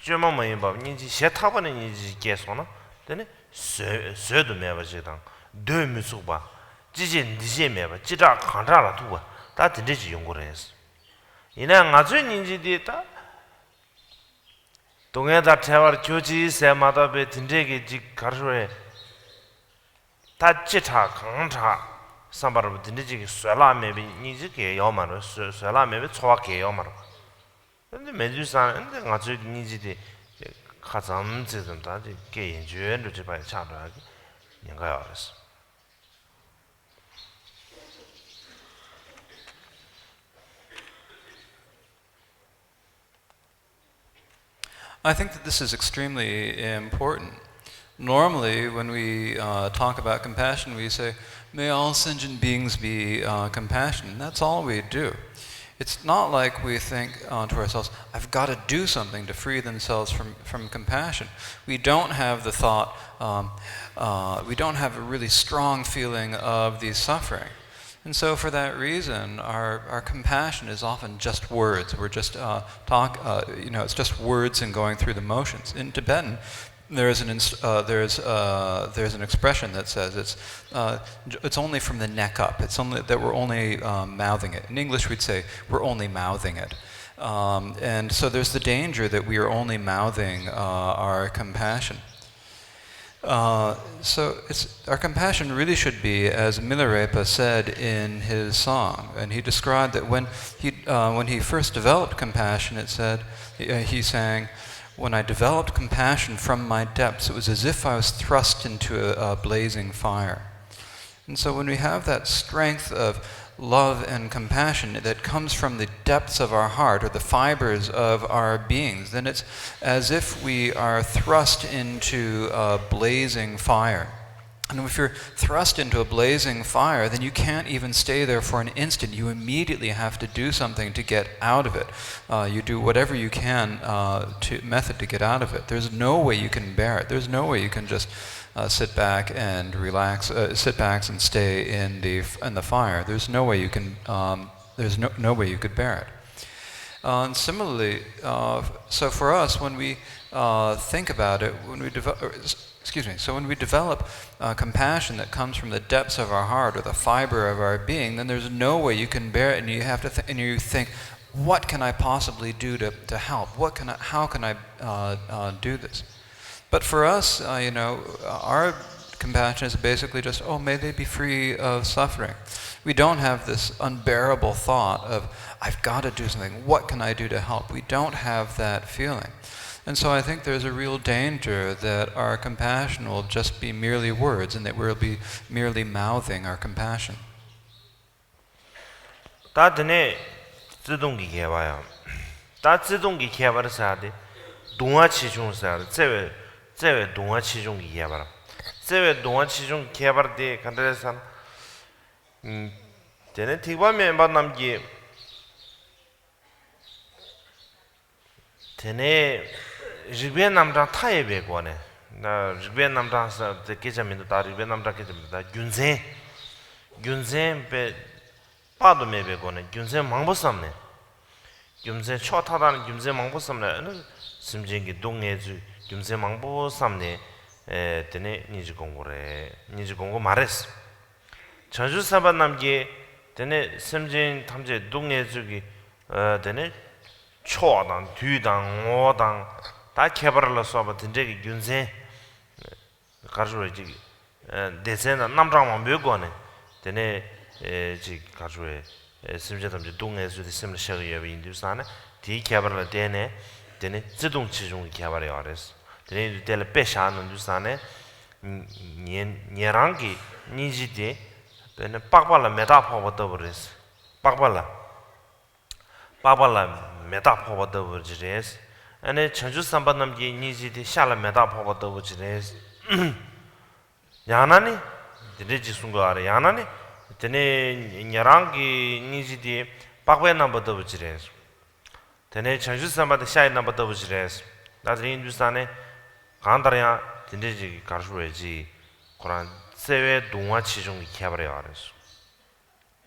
쩌마만 봐 니지 셰타버는 니지 계속나 데네 쇠도 매버지당 되미수 봐 지진 니제 매버 지다 간다라 두고 다 진짜지 연구를 했어 이나 아주 인지디다 동에다 태워 교지 세마다베 딘데게 지 가르에 다치타 강타 삼바르 딘데지 쇠라메비 니지게 요마로 쇠라메비 초와게 요마로 근데 메주산 근데 아주 인지디 가장 지금 다지 게 연주를 좀 봐야 차라게 인가요 알았어 I think that this is extremely important. Normally, when we talk about compassion, we say, may all sentient beings be compassionate. That's all we do. It's not like we think to ourselves, I've got to do something to free themselves from compassion. We don't have the thought, we don't have a really strong feeling of the suffering. And so for that reason, our compassion is often just words. We're just it's just words and going through the motions. In Tibetan, there's an expression that says it's only from the neck up. It's only that we're only mouthing it. In English, we'd say we're only mouthing it. And so there's the danger that we are only mouthing our compassion. So our compassion really should be, as Milarepa said in his song, and he described that when he first developed compassion, it said, he sang, "When I developed compassion from my depths, it was as if I was thrust into a blazing fire." And so when we have that strength of love and compassion that comes from the depths of our heart or the fibers of our beings, then it's as if we are thrust into a blazing fire. And if you're thrust into a blazing fire, then you can't even stay there for an instant. You immediately have to do something to get out of it. You do whatever you can to get out of it. There's no way you can bear it. There's no way you can just sit back and relax, sit back and stay in the fire. There's no way you can. There's no way you could bear it. And similarly, so for us, when we think about it, when we develop compassion that comes from the depths of our heart or the fiber of our being, then there's no way you can bear it, and you have to and you think, what can I possibly do to help? How can I do this? But for us, our compassion is basically just, may they be free of suffering. We don't have this unbearable thought of, I've got to do something. What can I do to help? We don't have that feeling. And so I think there's a real danger that our compassion will just be merely words and that we'll be merely mouthing our compassion. 다 드네自动기 개발야. 다自动기 개발을 사대. 동화 치중사. 제외 동화 치중 개발. 제외 동화 치중 개발대 간다선 되네 티바면 만남기 되네 리베 남자 타에 배고네. 나 리베 남자서 되게자면도 다 리베 남자 게자면다 균제 배 빠도 매배고네. 균제 망보삼네. 균제 초타다는 균제 망보삼네. 심진기 동네주 균제 망보삼네. 되네 니지 공고 말했어. 전주 사반 남기 되네 심진 탐제 동네주기 되네 초당 뒤당 오당 다 개발을 써봐 된저기 균세 가르로지 대세나 남장만 몇고네 되네 지 가르로에 심지담지 동에서 심을 셔여 인도산에 디 개발을 되네自动치중 개발이 알았어 되네 될 배샤는 두산에 년랑기 니지데 되네 빡발라 메다 포버더 버렸어 빡발라 메다 포버더 버지레스 아니 전주 삼반남기 니지데 샤라 메다 포버더 버지레스 야나니 드레지 순가래 야나니 되네 년랑기 니지데 빡베 넘버더 버지레스 되네 전주 삼반데 샤이 넘버더 버지레스 나들이 인두산에 간다냐 드레지 가르슈에지 코란 세외 동화 치중 개발해 알았어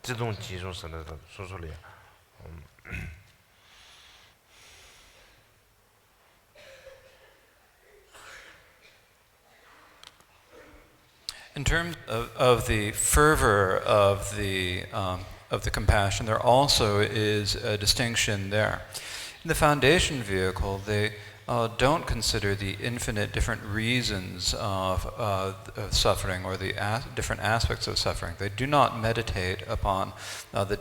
自动 치중 선에서 소소리야 In terms of the fervor of the compassion, there also is a distinction there. In the foundation vehicle, they don't consider the infinite different reasons of suffering or the different aspects of suffering. They do not meditate upon the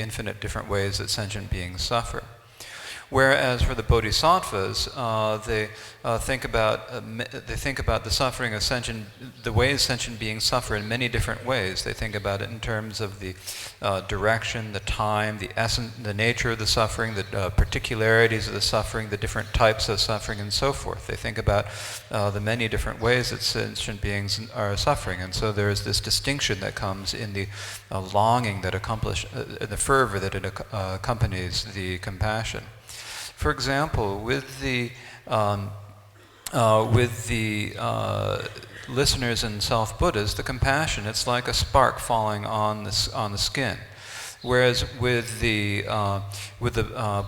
infinite different ways that sentient beings suffer. Whereas for the bodhisattvas, they think about the suffering of the ways sentient beings suffer in many different ways. They think about it in terms of the direction, the time, the essence, the nature of the suffering, the particularities of the suffering, the different types of suffering, and so forth. They think about the many different ways that sentient beings are suffering, and so there is this distinction that comes in the longing that the fervor that it accompanies the compassion. For example, with the listeners and self-Buddhas, the compassion, it's like a spark falling on the skin. Whereas with the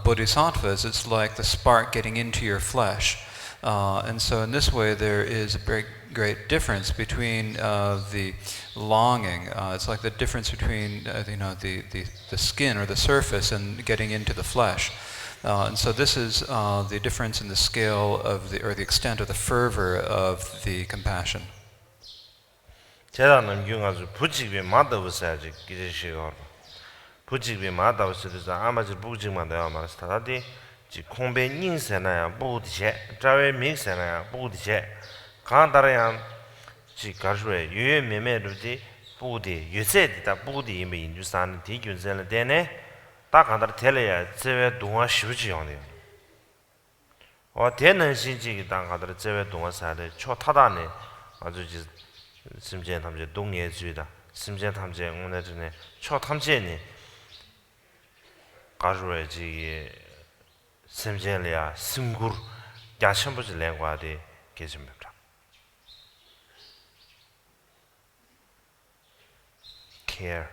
bodhisattvas, it's like the spark getting into your flesh. And so in this way there is a very great difference between the longing. It's like the difference between the skin or the surface and getting into the flesh. And so this is the difference in the scale of the extent of the fervor of the compassion. 제가 남겨가지고 부직비 맞다고서야지 기대시고 부직비 맞다고서도 아마지 부직만 내가 말했다디 지 공배 인생나야 부디제 자외 믹스나야 부디제 간다라야 지 가르에 유에 매매르디 부디 유세디다 부디 이미 인주산 디균zel 되네 딱 간다 텔레야 제외 동화 쉬우지요네 되는 신지기 당 가다 제외 동화 사대 초타다네 아주 심지어 탐제 동예주의다 심지어 탐제 오늘전에 초탐제니 가르에지 심지어야 심구 야천부지 랭과데 계십니다. care.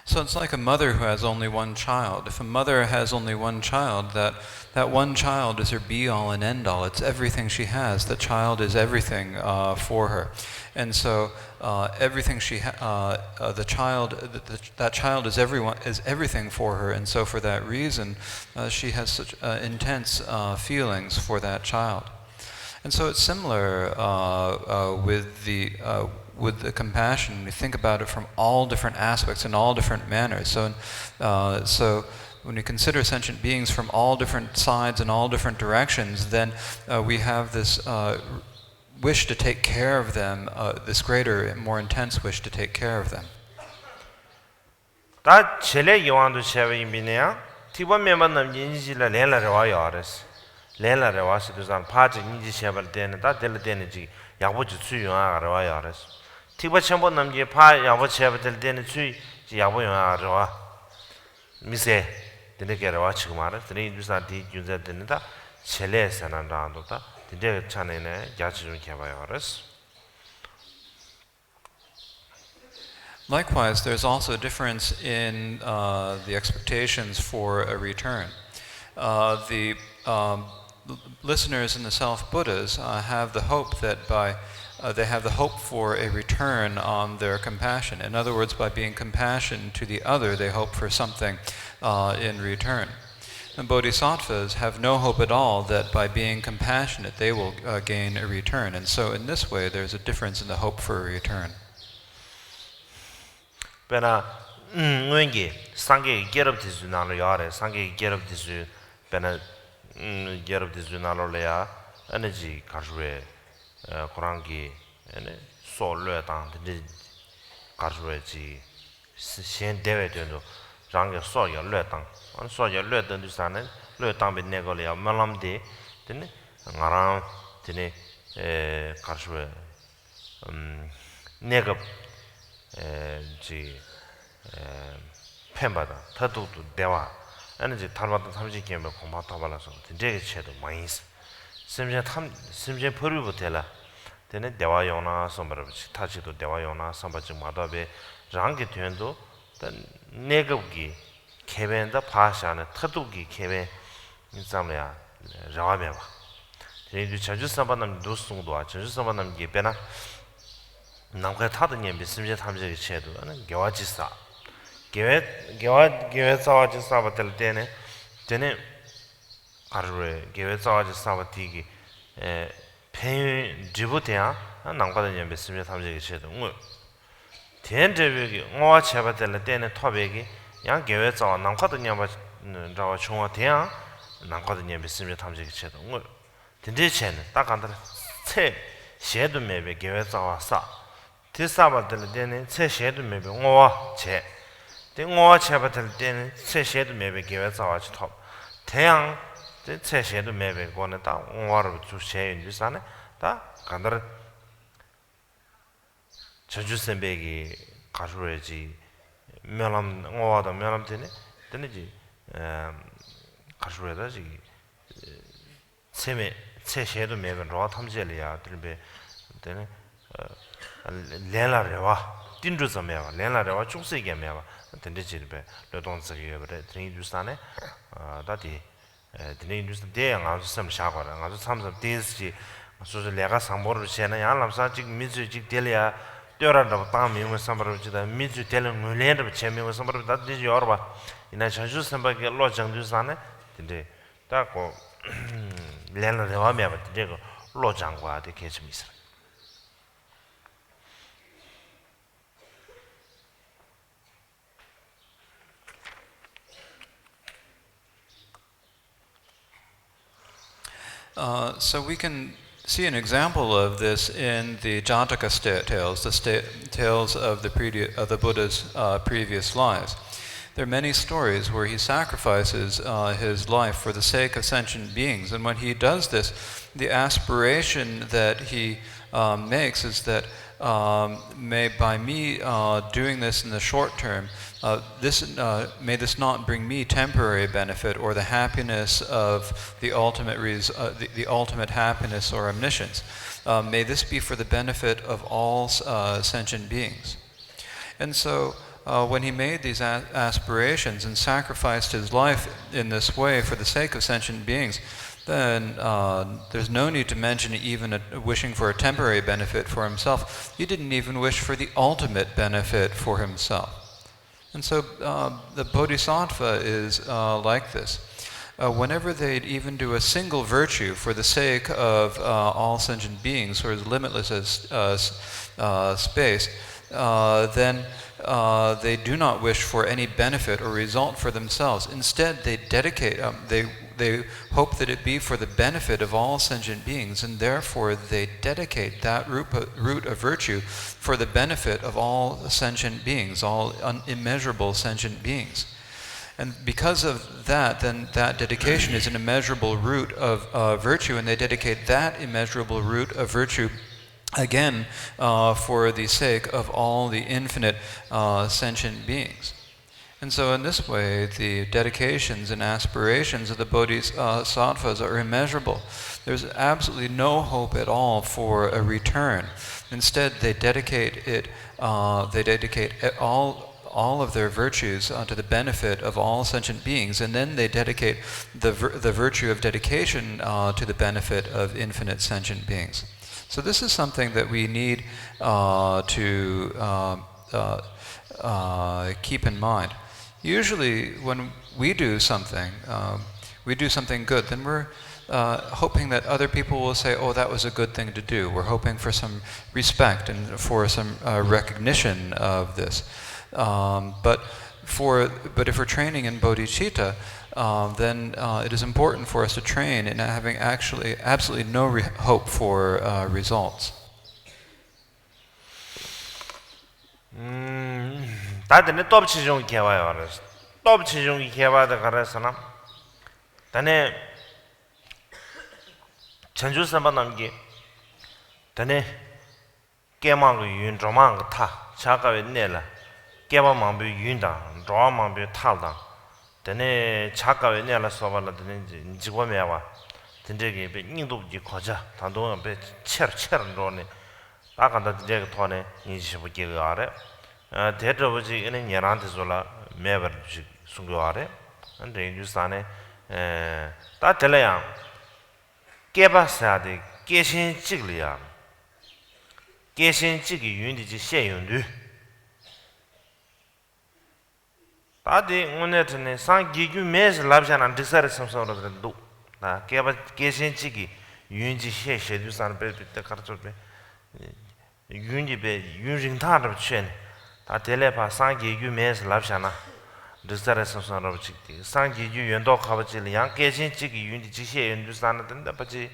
So it's like a mother who has only one child. If a mother has only one child, that one child is her be-all and end-all. It's everything she has. The child is everything for her. And so everything that child is everything for her. And so for that reason, she has such intense feelings for that child. And so it's similar with the compassion. We think about it from all different aspects in all different manners. So when we consider sentient beings from all different sides and all different directions, then we have this wish to take care of them, this greater, more intense wish to take care of them. 다 젤레 요한도 쉐베임비네야 티번 멤버는 인지라 렌라를 와요 알았어. 렌라를 와서도 산 파지 인지 쉐벌 때는 다 될 때는지 야보지 수용하러 와요 알았어. 티버 첨부 남기 파 야보 쉐벌 때는 수이 야보 용하러 와. 미세 되게로 와 지금 알았어. 네 인주사 디 준자 되는다. 젤레 산한다도다. 되게 차네네 야지 좀 해봐요 알았어. Likewise, there's also a difference in the expectations for a return. The listeners in the Self-Buddhas have the hope that they have the hope for a return on their compassion. In other words, by being compassionate to the other, they hope for something in return. And bodhisattvas have no hope at all that by being compassionate they will gain a return. And so in this way, there's a difference in the hope for a return. Bena wengi sange gerab tisu nalo yare sange gerab tisu bena gerab tisu nalo leya energy karjwe korangi ene so le tang de karjwe ji sien dewe de range so ya le tang an so ya le de sane le tang be nego le malam de tene ngaram tene karjwe nego 지 펜바다 타도도 대화 에너지 탈바도 탐지 게임을 공부하다 발라서 되게 체도 많이 있어. 심지어 버리부터라 되는 대화 용나 선버지 타지도 대화 용나 선버지 마다베 장게 된도 내급기 개변다 파샤는 타도기 개변 인상이야 라와메 봐. 제주 자주 선반남 도스도 와 자주 선반남 게변아 남가 타던 예 미심제 탐지기 체도는 겨와지사 개와 자와지 사바들 때네 되네 가르에 개와 자와지 사바티기 pen 지부대야 남가던 예 미심제 탐지기 체도 된제벽이 오와 체바들 때네 토백이 양 개와 자와 남가던 예 자와 총화 대야 남가던 예 미심제 탐지기 체도 된제 체는 딱 간다 체 셰도 매베 개와 자와 사 디사바들 때는 세셰도 매베 오와 제 오와 제바들 때는 세셰도 매베 개와 자와지 톱 태양 세셰도 매베 거는 다 오와로 주셰 인지사네 다 간다르 저주선배기 가수래지 면함 오와도 면함 때네 되는지 가수래다지 세메 세셰도 매베 로 탐제리야 들베 때네 렌라레와 dindu sameva lenla rewa chukse ge meva tende jirbe le don zge bre tring ju sane da di tende ju de nga su sam sha gwa nga su sam sam des ji su su lega sambor che na ya lam sa ji mi ju ji de ya dora da ta mi mo sambor ji da mi ju de le ngule de che mi mo sambor da de yor ba ina cha ju sam ba ge lo jang ju sane tende da ko lenla rewa meva de go lo jang gwa de ke chmi sa So we can see an example of this in the Jataka tales, the tales of the Buddha's previous lives. There are many stories where he sacrifices his life for the sake of sentient beings, and when he does this, the aspiration that he makes is that by me doing this in the short term, may this not bring me temporary benefit or the happiness of the ultimate happiness or omniscience. May this be for the benefit of all sentient beings. And so when he made these aspirations and sacrificed his life in this way for the sake of sentient beings, then there's no need to mention even wishing for a temporary benefit for himself. He didn't even wish for the ultimate benefit for himself. And so the Bodhisattva is like this. Whenever they'd even do a single virtue for the sake of all sentient beings, or as limitless as space, then they do not wish for any benefit or result for themselves. Instead, they dedicate, they hope that it be for the benefit of all sentient beings, and therefore they dedicate that root of virtue for the benefit of all sentient beings, all immeasurable sentient beings. And because of that, then that dedication is an immeasurable root of virtue, and they dedicate that immeasurable root of virtue again for the sake of all the infinite sentient beings. And so in this way, the dedications and aspirations of the bodhisattvas are immeasurable. There's absolutely no hope at all for a return. Instead, they dedicate all of their virtues to the benefit of all sentient beings, and then they dedicate the virtue of dedication to the benefit of infinite sentient beings. So this is something that we need to keep in mind. Usually when we do something good, then we're hoping that other people will say, oh, that was a good thing to do. We're hoping for some respect and for some recognition of this. But if we're training in bodhicitta, then it is important for us to train in having actually absolutely no hope for results. 다들 또 치중 개와요. 또 치중 개와다 가라서나. 다네 전주 선반 남기. 다네 깨망 윤 조망 타. 자가에 내라. 깨망 윤다. 조망 탈다. 다네 자가에 내라 소발라 드는지 지고매와. 진짜게 인도지 거자. 단도는 배 체르체르로네. 아간다 제가 토네 인지부 개가 알아. 대저버지 이는 예란데 졸라 매버지 숨겨아래. 근데 유산에 다 될래야. 깨바사데 깨신 찍리야. 깨신 찍이 윤디지 셰윤드. 다디 오늘은 상기규 매스 랍잖아 디사르 섬섬으로도. 나 깨신 찍이 윤지 셰셰도 산 베베 카르토베. 윤지베 윤징타르 chen 다 텔레파 상기규 매스 랍잖아. 디사르 섬섬으로 찍기. 상기규 연도 가버지 양 깨신 찍이 윤지 셰윤드 산는데 바지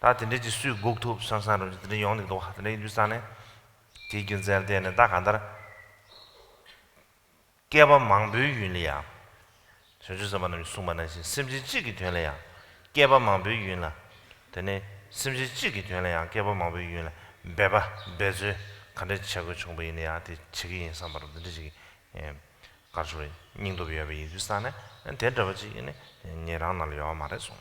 다 된지 수 곡톱 상산으로 들이 용도 하더니 유산에 기균zel데는 다 간다. 깨바 망부 윤리야. 저주서만은 수만한시 심지지기 되려야. 깨바 망부 윤라. 되네 심지지기 되려야 깨바 망부 윤라. 배바 배즈 간데 차고 총배이네야. 지기 인상바로 들지. 가수의 닝도비야비 유산에 대더버지 이네 니랑날려 말해서.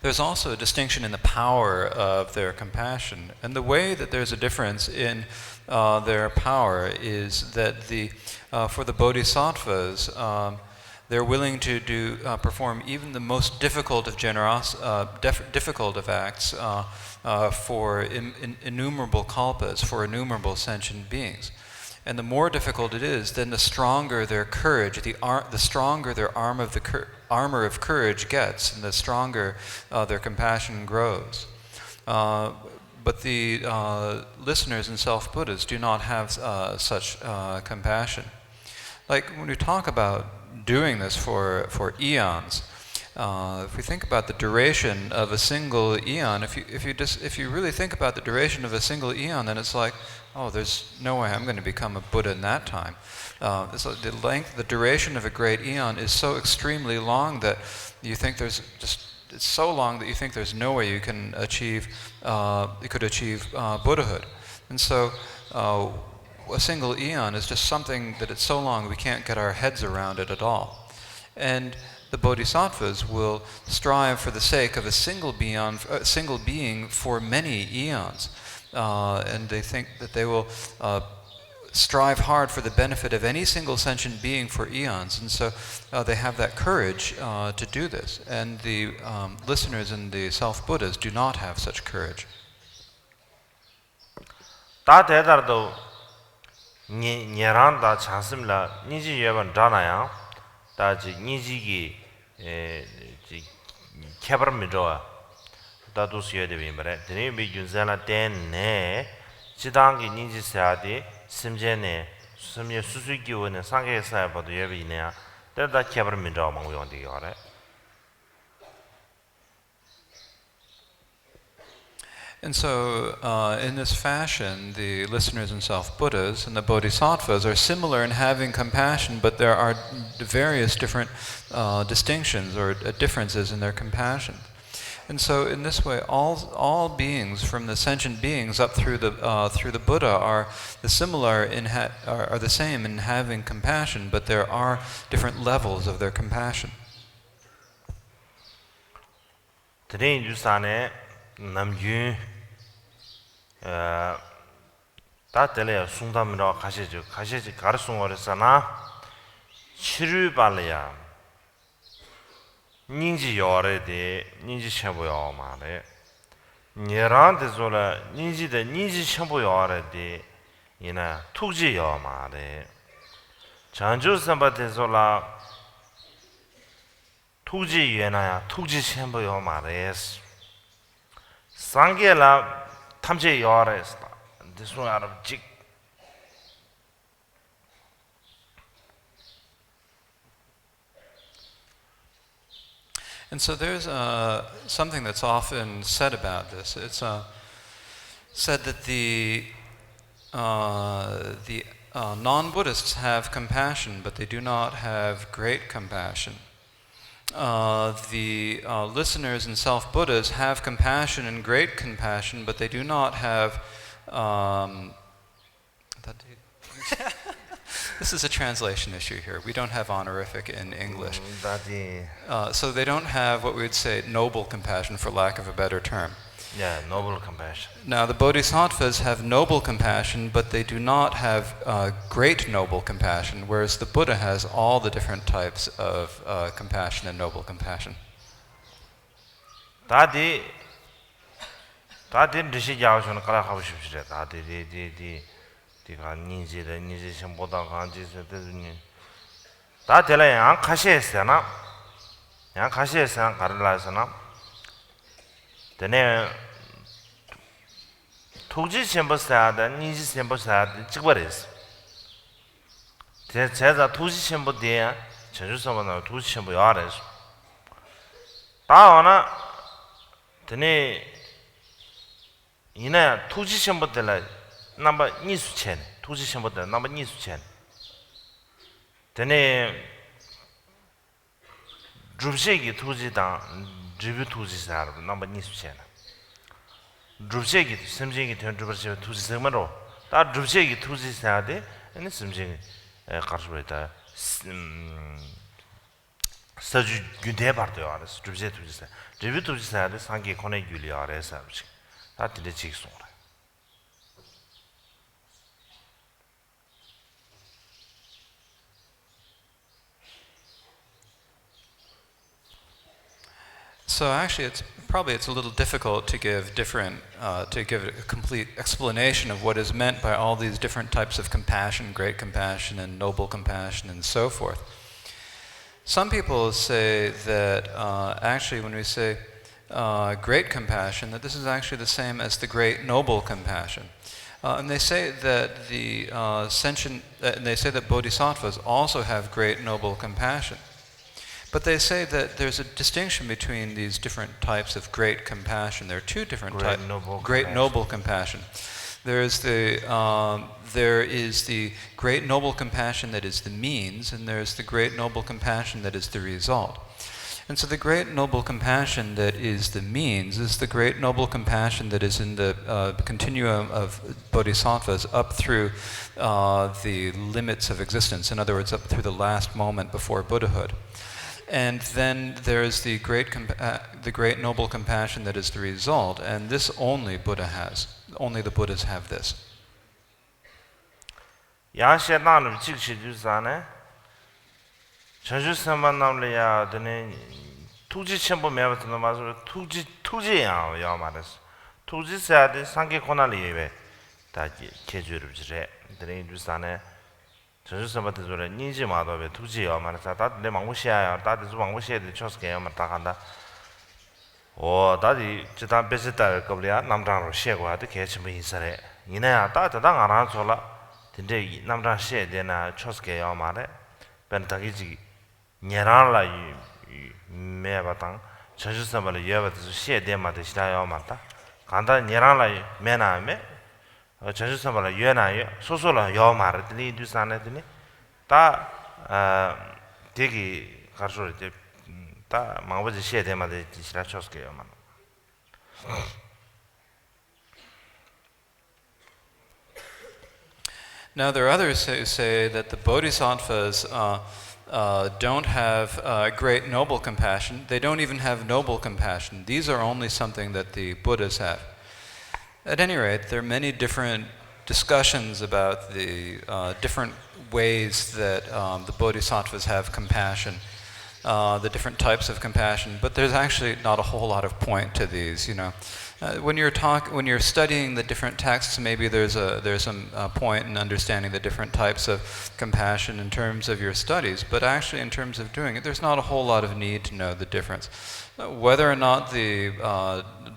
there's also a distinction in the power of their compassion. And the way that there's a difference in their power is that for the bodhisattvas, they're willing to perform even the most difficult of difficult of acts for innumerable kalpas, for innumerable sentient beings. And the more difficult it is, then the stronger their courage, the stronger their armor of courage gets, and the stronger their compassion grows. But the listeners and self-Buddhas do not have such compassion. Like when we talk about doing this for eons, if we think about the duration of a single eon, if you really think about the duration of a single eon, then it's like, oh, there's no way I'm going to become a Buddha in that time. So the duration of a great eon is so extremely long that you think it's so long that you think there's no way you could achieve Buddhahood. And so a single eon is just something that it's so long we can't get our heads around it at all. And the bodhisattvas will strive for the sake of a single being for many eons. And they think that they will strive hard for the benefit of any single sentient being for eons. And so they have that courage to do this. And the listeners and the self-Buddhas do not have such courage. 다 대다도 니랑 다 찬심라 니지 예번 자나야 다지 니지기 캐버미도아 다도 수여되면 말해 드네 비준자나 때네 지당기 니지사디 심제네 수심의 수수기원의 상계사에 봐도 예비네야 때다 캐버미도아 망고용되게 하래. And so, in this fashion, the listeners and self-Buddhas and the bodhisattvas are similar in having compassion, but there are various different distinctions or differences in their compassion. And so, in this way, all beings, from the sentient beings up through the Buddha, are the same in having compassion, but there are different levels of their compassion. Today, you say 남주 다텔에 숭담으로 가시지 가르송어렸잖아 치료발이야 닌지 요래데 닌지 챵보요 말에 니란데 졸라 닌지 챵보요래데 이나 투지요 말에 전주 선바데 졸라 투지 예나야 투지 챵보요 말에스 상계라 탐제 요아레스 this one out of jig And so there's something that's often said about this. It's said that the non-Buddhists have compassion, but they do not have great compassion. The listeners and self-Buddhas have compassion and great compassion, but they do not have... This is a translation issue here. We don't have honorific in English. So they don't have what we would say noble compassion, for lack of a better term. Yeah, noble compassion. Now the bodhisattvas have noble compassion, but they do not have great noble compassion, whereas the Buddha has all the different types of compassion and noble compassion. 다디 르시 야오션 가라 하고 싶으시래. 다디 디가 니지 셴보다 간지서 되니. 다텔에 양 카시에스나. 양 카시에스나 가르라스나. 되네 투지 셴보사다 니지 셴보사다 찍버렸어. 제자 투지 셴보디야 전주서만 투지 셴보 요아래서. 다오나 되네 이나 투지 셴보들라 넘버 니수첸 투지 셴보들 넘버 니수첸. 되네 줍세기 투지다 리뷰 투지사로 넘버 니수첸. 줍세기 심지기 전주버시 투지서만로 다 줍세기 투지사데 아니 심지기 가르쳐다 서주 균대 바르도 알았어. 주제 두지사. 주비 두지사데 상계 코네 귤이 알아서 아버지. 다 들리 직송. So actually, it's a little difficult to give a complete explanation of what is meant by all these different types of compassion, great compassion and noble compassion and so forth. Some people say that actually when we say great compassion, that this is actually the same as the great noble compassion. And they say that they say that bodhisattvas also have great noble compassion. But they say that there's a distinction between these different types of great compassion. There are two different types. Great noble compassion. There is the great noble compassion that is the means, and there's the great noble compassion that is the result. And so the great noble compassion that is the means is the great noble compassion that is in the continuum of bodhisattvas up through the limits of existence. In other words, up through the last moment before Buddhahood. And then there's the great noble compassion that is the result, and this only Buddha has. Only the Buddhas have this. 야셰나는 직시주사네. 전주선만 남려야 되는 투지 첨부 매버트는 맞아. 투지야 야 말았어. 투지사데 상계 고난리에 다 개주를 지래. 드린 주사네. 전주선부터 저래 니지마도 왜 투지야 말았어. 다내 망고시야. 다들 망고시에 쳐스게 말다 간다. 다디 지단 베스다 겁이야. 남자로 시고 하도 개침부 인사래. 이내야 다다당 안 하소라. 근데 남자 시에 되나 쳐스게 야 말해. 벤타기지 녀란라 매바당 전주선발에 예바도 시에 되마도 시다야 말다. 간다 녀란라 매나매 전주선발에 예나요. 소소라 야 말더니 두산에더니 다 되게 가서 이제 다 망버지 시에 되마도 시다 쳐스게 야 말. Now there are others who say that the bodhisattvas don't have great noble compassion. They don't even have noble compassion. These are only something that the Buddhas have. At any rate, there are many different discussions about the different ways that the bodhisattvas have compassion, the different types of compassion. But there's actually not a whole lot of point to these, you know. When you're studying the different texts, maybe there's some point in understanding the different types of compassion in terms of your studies, but actually in terms of doing it, there's not a whole lot of need to know the difference. Whether or not the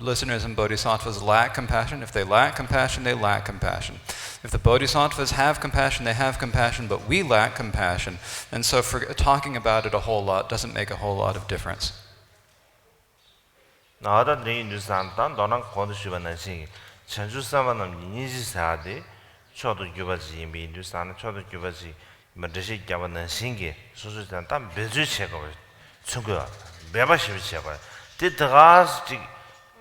listeners and bodhisattvas lack compassion, if they lack compassion, they lack compassion. If the bodhisattvas have compassion, they have compassion, but we lack compassion. And so for talking about it a whole lot doesn't make a whole lot of difference. 나다 드린주산단 너랑 권주시반나시 전주사만은 니지사데 초도 규바지 미두산 초도 규바지 마드시 잡는 신기 소소단 담 베주체가 충거 매바시 체가 디드가스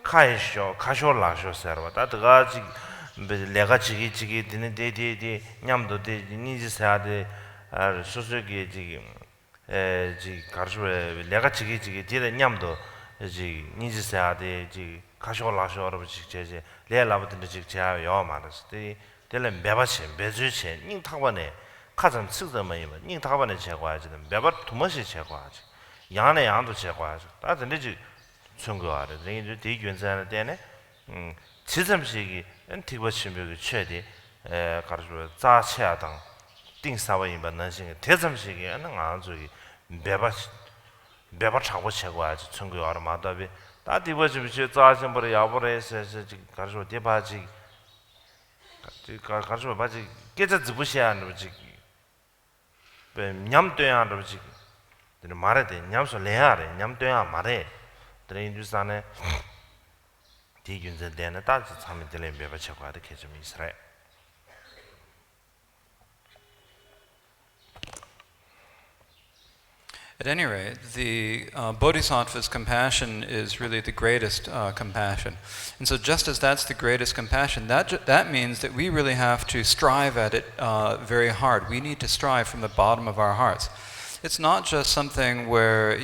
카이쇼 카쇼라쇼 서버 다드가지 내가 지기 되는 데데데 냠도 데 니지사데 소소기 지금 지 가르쇼에 내가 지기 되는 냠도 지 니지사데 지 카쇼라쇼 여러분지 제제 레라부터 직자 요 말았을 때 될은 매바시 매주체 닝타반에 가장 측점은 닝타반에 제거하지는 매바 두머시 제거하지 양의 양도 제거하지 다들 지 충고하래 이제 대균자는 때네 지점식이 엔티버시묘의 최대 가르쳐 자체하당 띵사와인 반능性 대점식이 하는 안쪽이 매바 차고 제거하지 충고 알아마다비 다디버지 자신벌 야버에서 가르쳐 대바지 가르쳐 바지 깨져 지부시하는 거지 냠돼야는 거지 말해 돼 냠소 레야래 냠돼야 말해 드레인주산에 디균전대는 다지 참이 들린 매바 제거하다 개점이 있으래. At any rate, the bodhisattva's compassion is really the greatest compassion. And so just as that's the greatest compassion, that means that we really have to strive at it very hard. We need to strive from the bottom of our hearts. it's not just something where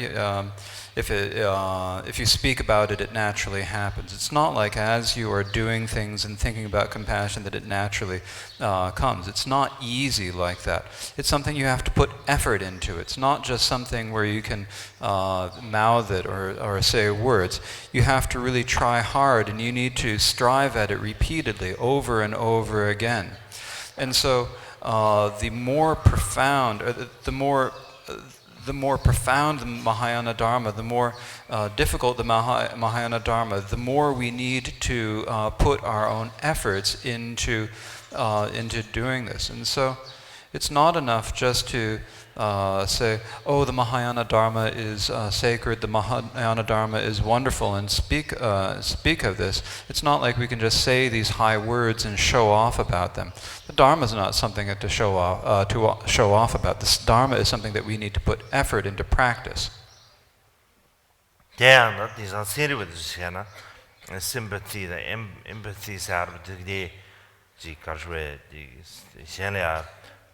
if you speak about it, it naturally happens. It's not like as you are doing things and thinking about compassion that it naturally comes. It's not easy like that. It's something you have to put effort into. It's not just something where you can mouth it or say words. You have to really try hard, and you need to strive at it repeatedly, over and over again. And so the more profound, or the more profound the Mahayana Dharma, the more difficult the Mahayana Dharma, the more we need to put our own efforts into doing this. And so it's not enough just to say, oh, the Mahayana Dharma is sacred, the Mahayana Dharma is wonderful, and speak of this. It's not like we can just say these high words and show off about them. The Dharma is not something to show off about. This Dharma is something that we need to put effort into practice. Yeah, these are serious, sympathy, the empathy, the Karjwe, the Shelia,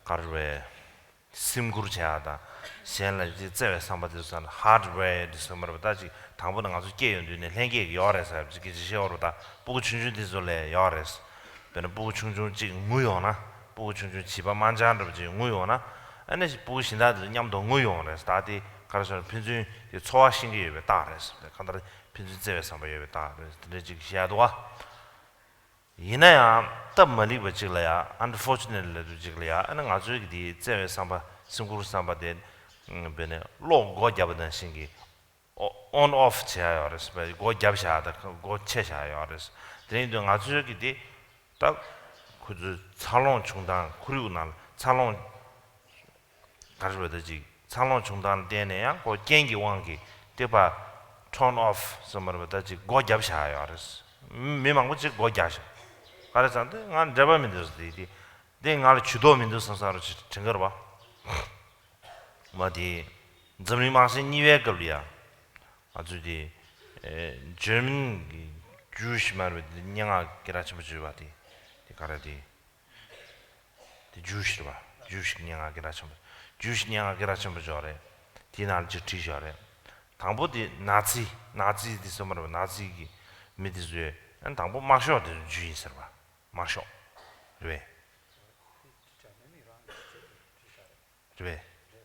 Karjwe, Simgurchada, Shenla, the Zeve, somebody who's on hardware, the summer of Daji, Tambuna, Gay, and the Lengi, Yores, Gishorda, Buchunju Dizole, Yores, then a Buchunju Muyona, Buchunju Chiba Manjan of Muyona, and this bush in that Yamdo Muyona, study, Karson Pinjun, the Toashing with Taris, the country Pinjun Zeve, somebody with Taris, the Jig Shadwa. Inaya, Tamali with Jiglia, unfortunately, Jiglia, and I drink the Zeve Samba, Sungur Samba did, been long Gojabadan singing, on off chairs, but go Jabsha, go Cheshires. Then the Azurki, that could Salon Chungdan, Kurunal, Salon Karjwaji, Salon Chungdan, Denia, or Gengi Wangi, Depa turn off some of the go Jabshires. Mimang which go Jash. Karasante, and Jabamindus, then I'll Chudomindus and Sarach Chingarba. Madi Zamimas in New Egabia, Azudi, German Jewish man with the Nyanga Gerachimajuvati, the Karadi, the Jewish Nyanga Gerachim, Jewish Nyanga Gerachimajore, Tina Jitishare, Tambo the Nazi, the summer of Nazi Midizue, and Tambo Marshal the Jewish server. Marshal. Due.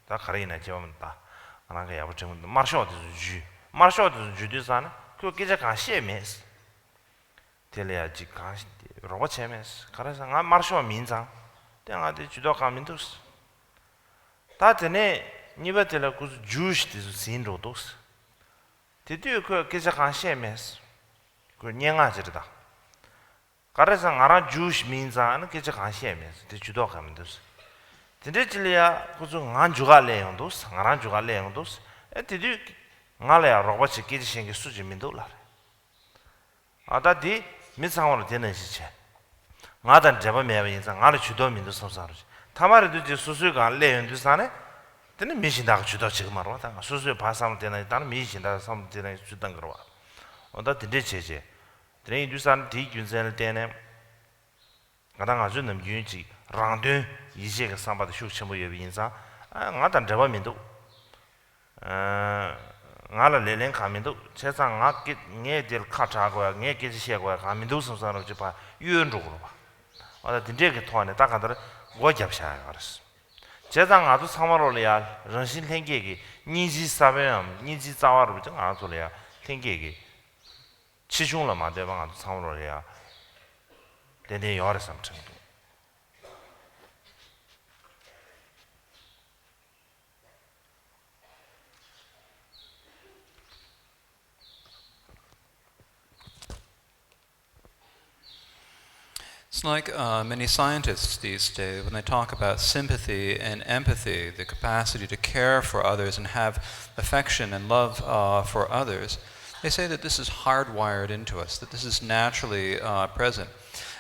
Da Karina Jomanta. And I have to Marshal the Jew. Marshal the Judaisana, could get a cashier mess. Telia Jikas, Robert Chemes, Karasan, Marshal means, then I did Judoka Mintus. That the name, never tell a good Jewish to see rotos. Did you get a cashier mess? Good Nyanga Jeda. Karasan Ara Jewish means an kitchen shames, the Judokamindus. The Digilia Kuzung Anjugale on those, Aranjugale on those, and the Duke Nalea Robert Kitchen Suji Mindola. Ada di Miss Hour Dennis. Mother Jabamavins and Ara Chudom in the Sosarj. Tamara did Susuga lay on this Sane, then a mission that Chudochi Marota, Susu pass some dinner, done mission that some dinner Chudangra. On that the Diche. Then you san take you sell ten. Gadangazunum Unity, Randun, easy as somebody shoot some of your vinza, and not on Javaminto. Nala Lelen Camindo, Chesang, not get near del Catagua, near Kitshagua, Camindo, some son of Japan, you and Rova. Or the Jacket Tone, Takadra, Wajapshires. Chesang Atu Samarolia, Ransin Tengegi, Nizi Saviam, Nizi Tower with Antolia, Tengegi. Chishula Madeva and Samaria, then they are something. It's like many scientists these days, when they talk about sympathy and empathy, the capacity to care for others and have affection and love for others, they say that this is hardwired into us, that this is naturally present,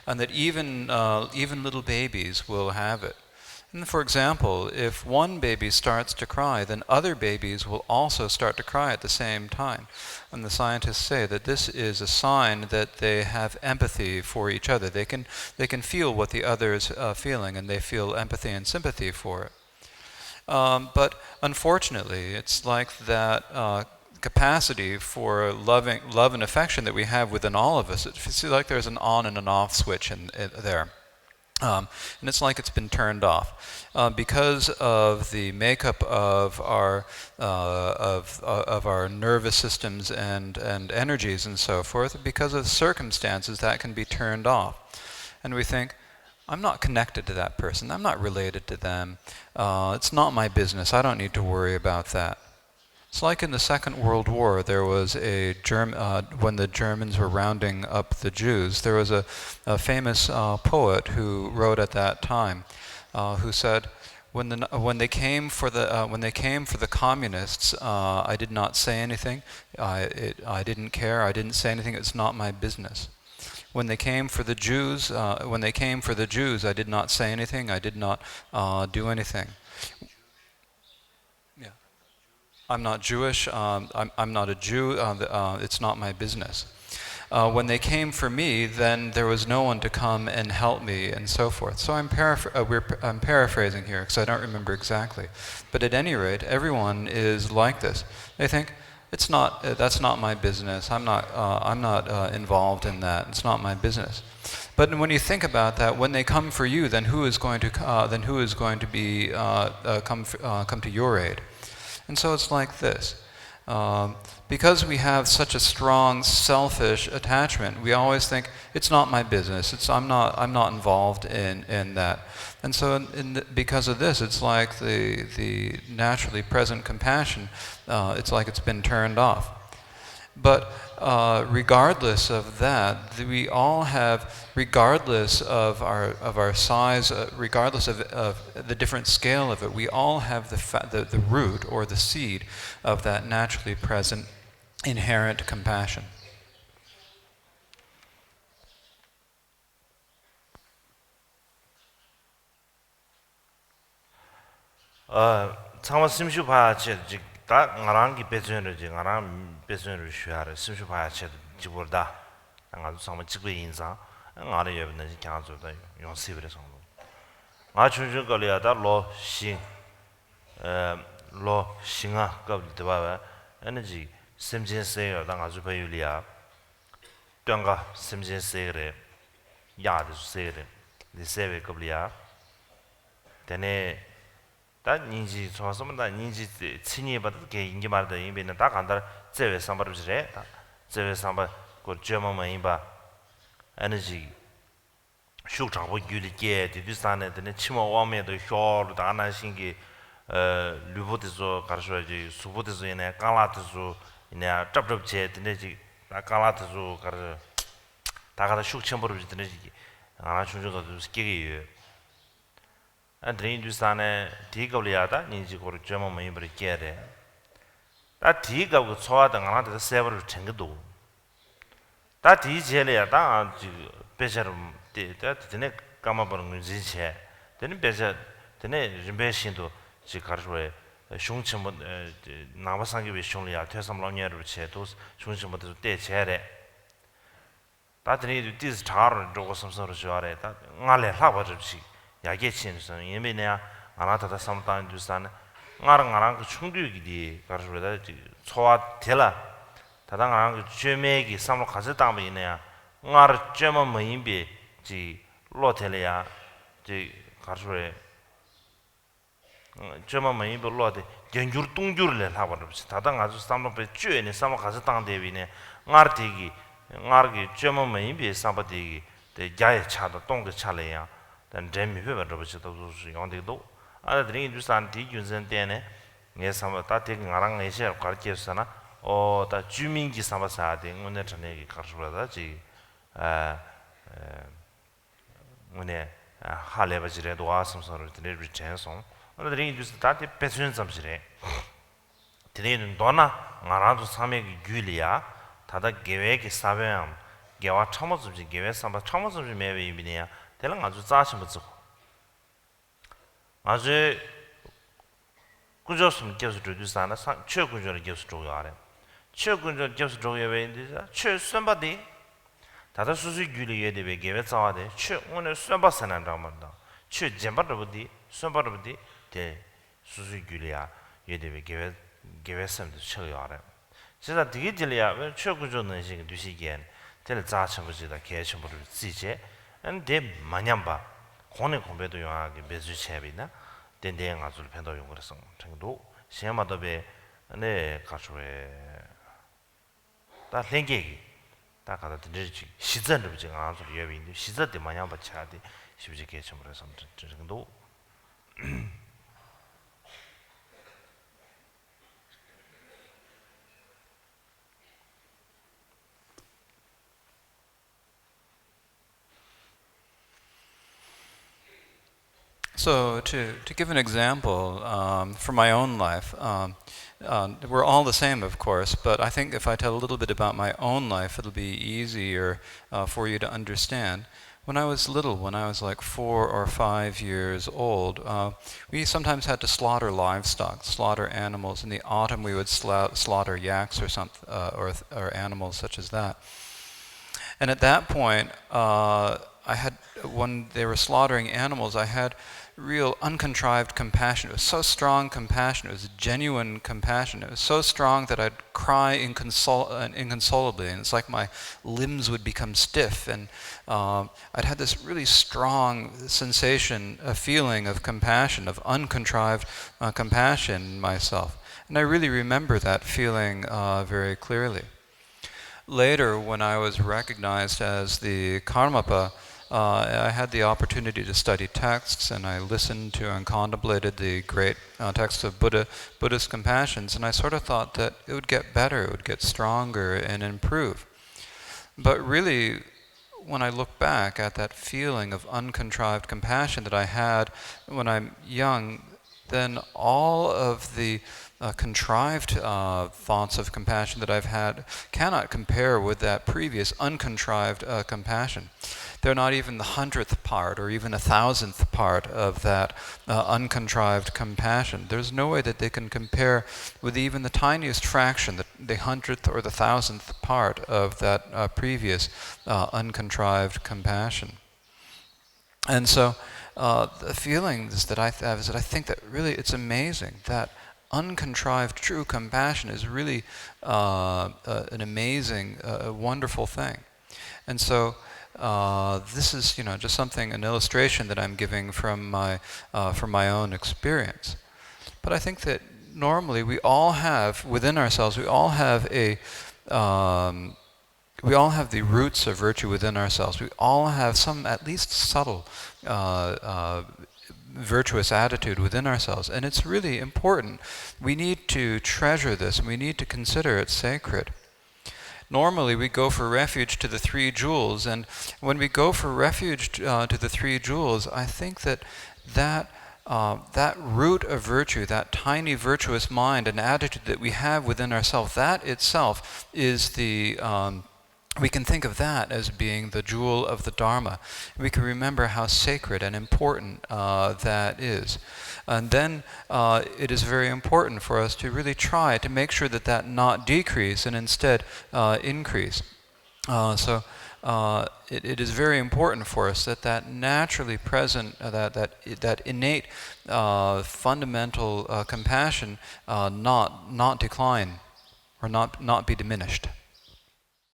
and that even little babies will have it. And for example, if one baby starts to cry, then other babies will also start to cry at the same time. And the scientists say that this is a sign that they have empathy for each other. They can feel what the other is feeling, and they feel empathy and sympathy for it. But unfortunately, it's like that capacity for love and affection that we have within all of us. It's like there's an on and an off switch in there. And it's like it's been turned off because of the makeup of our nervous systems and energies and so forth. Because of circumstances, that can be turned off, and we think, I'm not connected to that person. I'm not related to them. It's not my business. I don't need to worry about that. It's like in the Second World War, there was when the Germans were rounding up the Jews, there was a famous poet who wrote at that time, who said, when they came for the communists, I did not say anything. I didn't care. I didn't say anything. It's not my business. When they came for the Jews, I did not say anything. I did not do anything. I'm not Jewish, I'm not a Jew, it's not my business. When they came for me, then there was no one to come and help me, and so forth. So I'm paraphrasing here, because I don't remember exactly. But at any rate, everyone is like this. They think, that's not my business, I'm not involved in that, it's not my business. But when you think about that, when they come for you, then who is going to come to your aid? And so it's like this. Because we have such a strong selfish attachment, we always think, it's not my business, I'm not involved in that. And so because of this, it's like the naturally present compassion, it's like it's been turned off. But regardless of that, we all have, regardless of our size, regardless of the different scale of it, we all have the root or the seed of that naturally present inherent compassion. 창원 심슈바체 다 나랑기 배전을 나랑 배전을 쉬하래 심슈바체 지보다 나가 상마 지구 인사 나를 여분은 강조다 용시브레서 아 주주 걸려다 로싱 로싱아 qabdwa 에너지 심진세요 나가주 배율이야 땡가 심진세래 야드 세래 리세베 qab리야 되네 다 닌지 좋아서면 다 닌지 친이 받을 게 인기 말다 이면은 다 간다 제외 상바르지래 제외 상바 그 제마만 이바 에너지 쇼장고 유리게 디디산에 되는 치모 와면도 효로 다나 신기 류보드조 가르셔지 수보드조 이네 깔라드조 이네 짭짭제 되는지 깔라드조 가르 다가다 쇼첨버르지 되는지 아나 중저도 스키게 안드린두산에 디가블리아다 닌지고르 제마만 이브리 게레 다 디가고 소화당 하나도 세버를 챙겨도 다 디젤이야 다 베셔로 되네 까마버는 거지체 되는 베셔 되네 림베신도 지 가르로에 슝침은 나바상기 비숑리아 퇴삼랑녀를 체도 슝침부터 때체래 다들이 디스 차르 저거 섬서로 좋아래 다 알레 하버지 야게 친선 예매냐 아나타다 삼단 두산 나랑 그 충격이디 가르로다 소화 될라 다당랑 그 죄매기 삼로 가서 담이네야 나를 죄만 뭐인비 지 로텔이야 지 가르로에 죄만 뭐인비 로데 genjur tungju를 하버지 다당 아주 삼로 배 죄네 삼로 가서 담대비네 나르티기 나르기 죄만 뭐인비 삼바디기 대 야에 차다 똥게 차래야 then demi fever robot to yondido ada drin du san ti yunzen tene ne sama ta te ngarang ne she kar ke sana o ta jumin gi sama sa de ngone tane gi kar shura da ji ngone hale ba jire do asam so ro tene ri chen song ada drin du ta te pesun sam jire tene dona ngarang du same gi gyliya tada gewe gi sabeam gewa chamozu ji gewe samba chamozu ji mewe ibniya 대랑 아주 짜심부터 아주 꾸졌으면 계속 주주사나 최군전을 계속 줘야 하래 최군전 계속 줘야 되는데 최선바디 다들 수수 규리에 대해 개별 싸워대 최 오늘 선바선한다고 말다 최 잼바르부디 선바르부디 대 수수 규리야 예대비 개회섬도 쳐요래 진짜 되게 질이야 왜 최고조는 식 두시기엔 될 자체부지다 개심부를 지제 근데 마냥바 권의 공배도 용하게 매주 채비나 된대행 아주를 팬도 용거서 정도 시험마도베 네 가수에 다 생계기 다 가다 들지 시전도 지금 아주를 예비인데 시전도 마냥바 차디 쉽지 개심부를 해서 정도 So to give an example from my own life, we're all the same, of course, but I think if I tell a little bit about my own life, it'll be easier for you to understand. When I was little, when I was like 4 or 5 years old, we sometimes had to slaughter livestock, slaughter animals. In the autumn, we would slaughter yaks or animals such as that. And at that point, when they were slaughtering animals, I had real uncontrived compassion. It was so strong compassion. It was genuine compassion. It was so strong that I'd cry inconsolably, and it's like my limbs would become stiff. And I'd had this really strong sensation, a feeling of compassion, of uncontrived compassion in myself. And I really remember that feeling very clearly. Later, when I was recognized as the Karmapa, I had the opportunity to study texts, and I listened to and contemplated the great texts of Buddhist compassions, and I sort of thought that it would get better, it would get stronger and improve. But really, when I look back at that feeling of uncontrived compassion that I had when I'm young, then all of the contrived thoughts of compassion that I've had cannot compare with that previous uncontrived compassion. They're not even the 100th part or even 1,000th part of that uncontrived compassion. There's no way that they can compare with even the tiniest fraction, the 100th or the 1,000th part of that previous uncontrived compassion. And so the feelings that I have is that I think that really it's amazing that uncontrived true compassion is really an amazing, wonderful thing. And so this is, just something, an illustration that I'm giving from my own experience. But I think that normally we all have within ourselves, we all have the roots of virtue within ourselves. We all have some, at least subtle, virtuous attitude within ourselves, and it's really important. We need to treasure this, and we need to consider it sacred. Normally, we go for refuge to the 3 jewels, and when we go for refuge to the 3 jewels, I think that root of virtue, that tiny virtuous mind and attitude that we have within ourselves, that itself is we can think of that as being the jewel of the Dharma. We can remember how sacred and important that is. And then it is very important for us to really try to make sure that not decrease and instead increase. So it is very important for us that naturally present, that innate fundamental compassion not decline or not be diminished.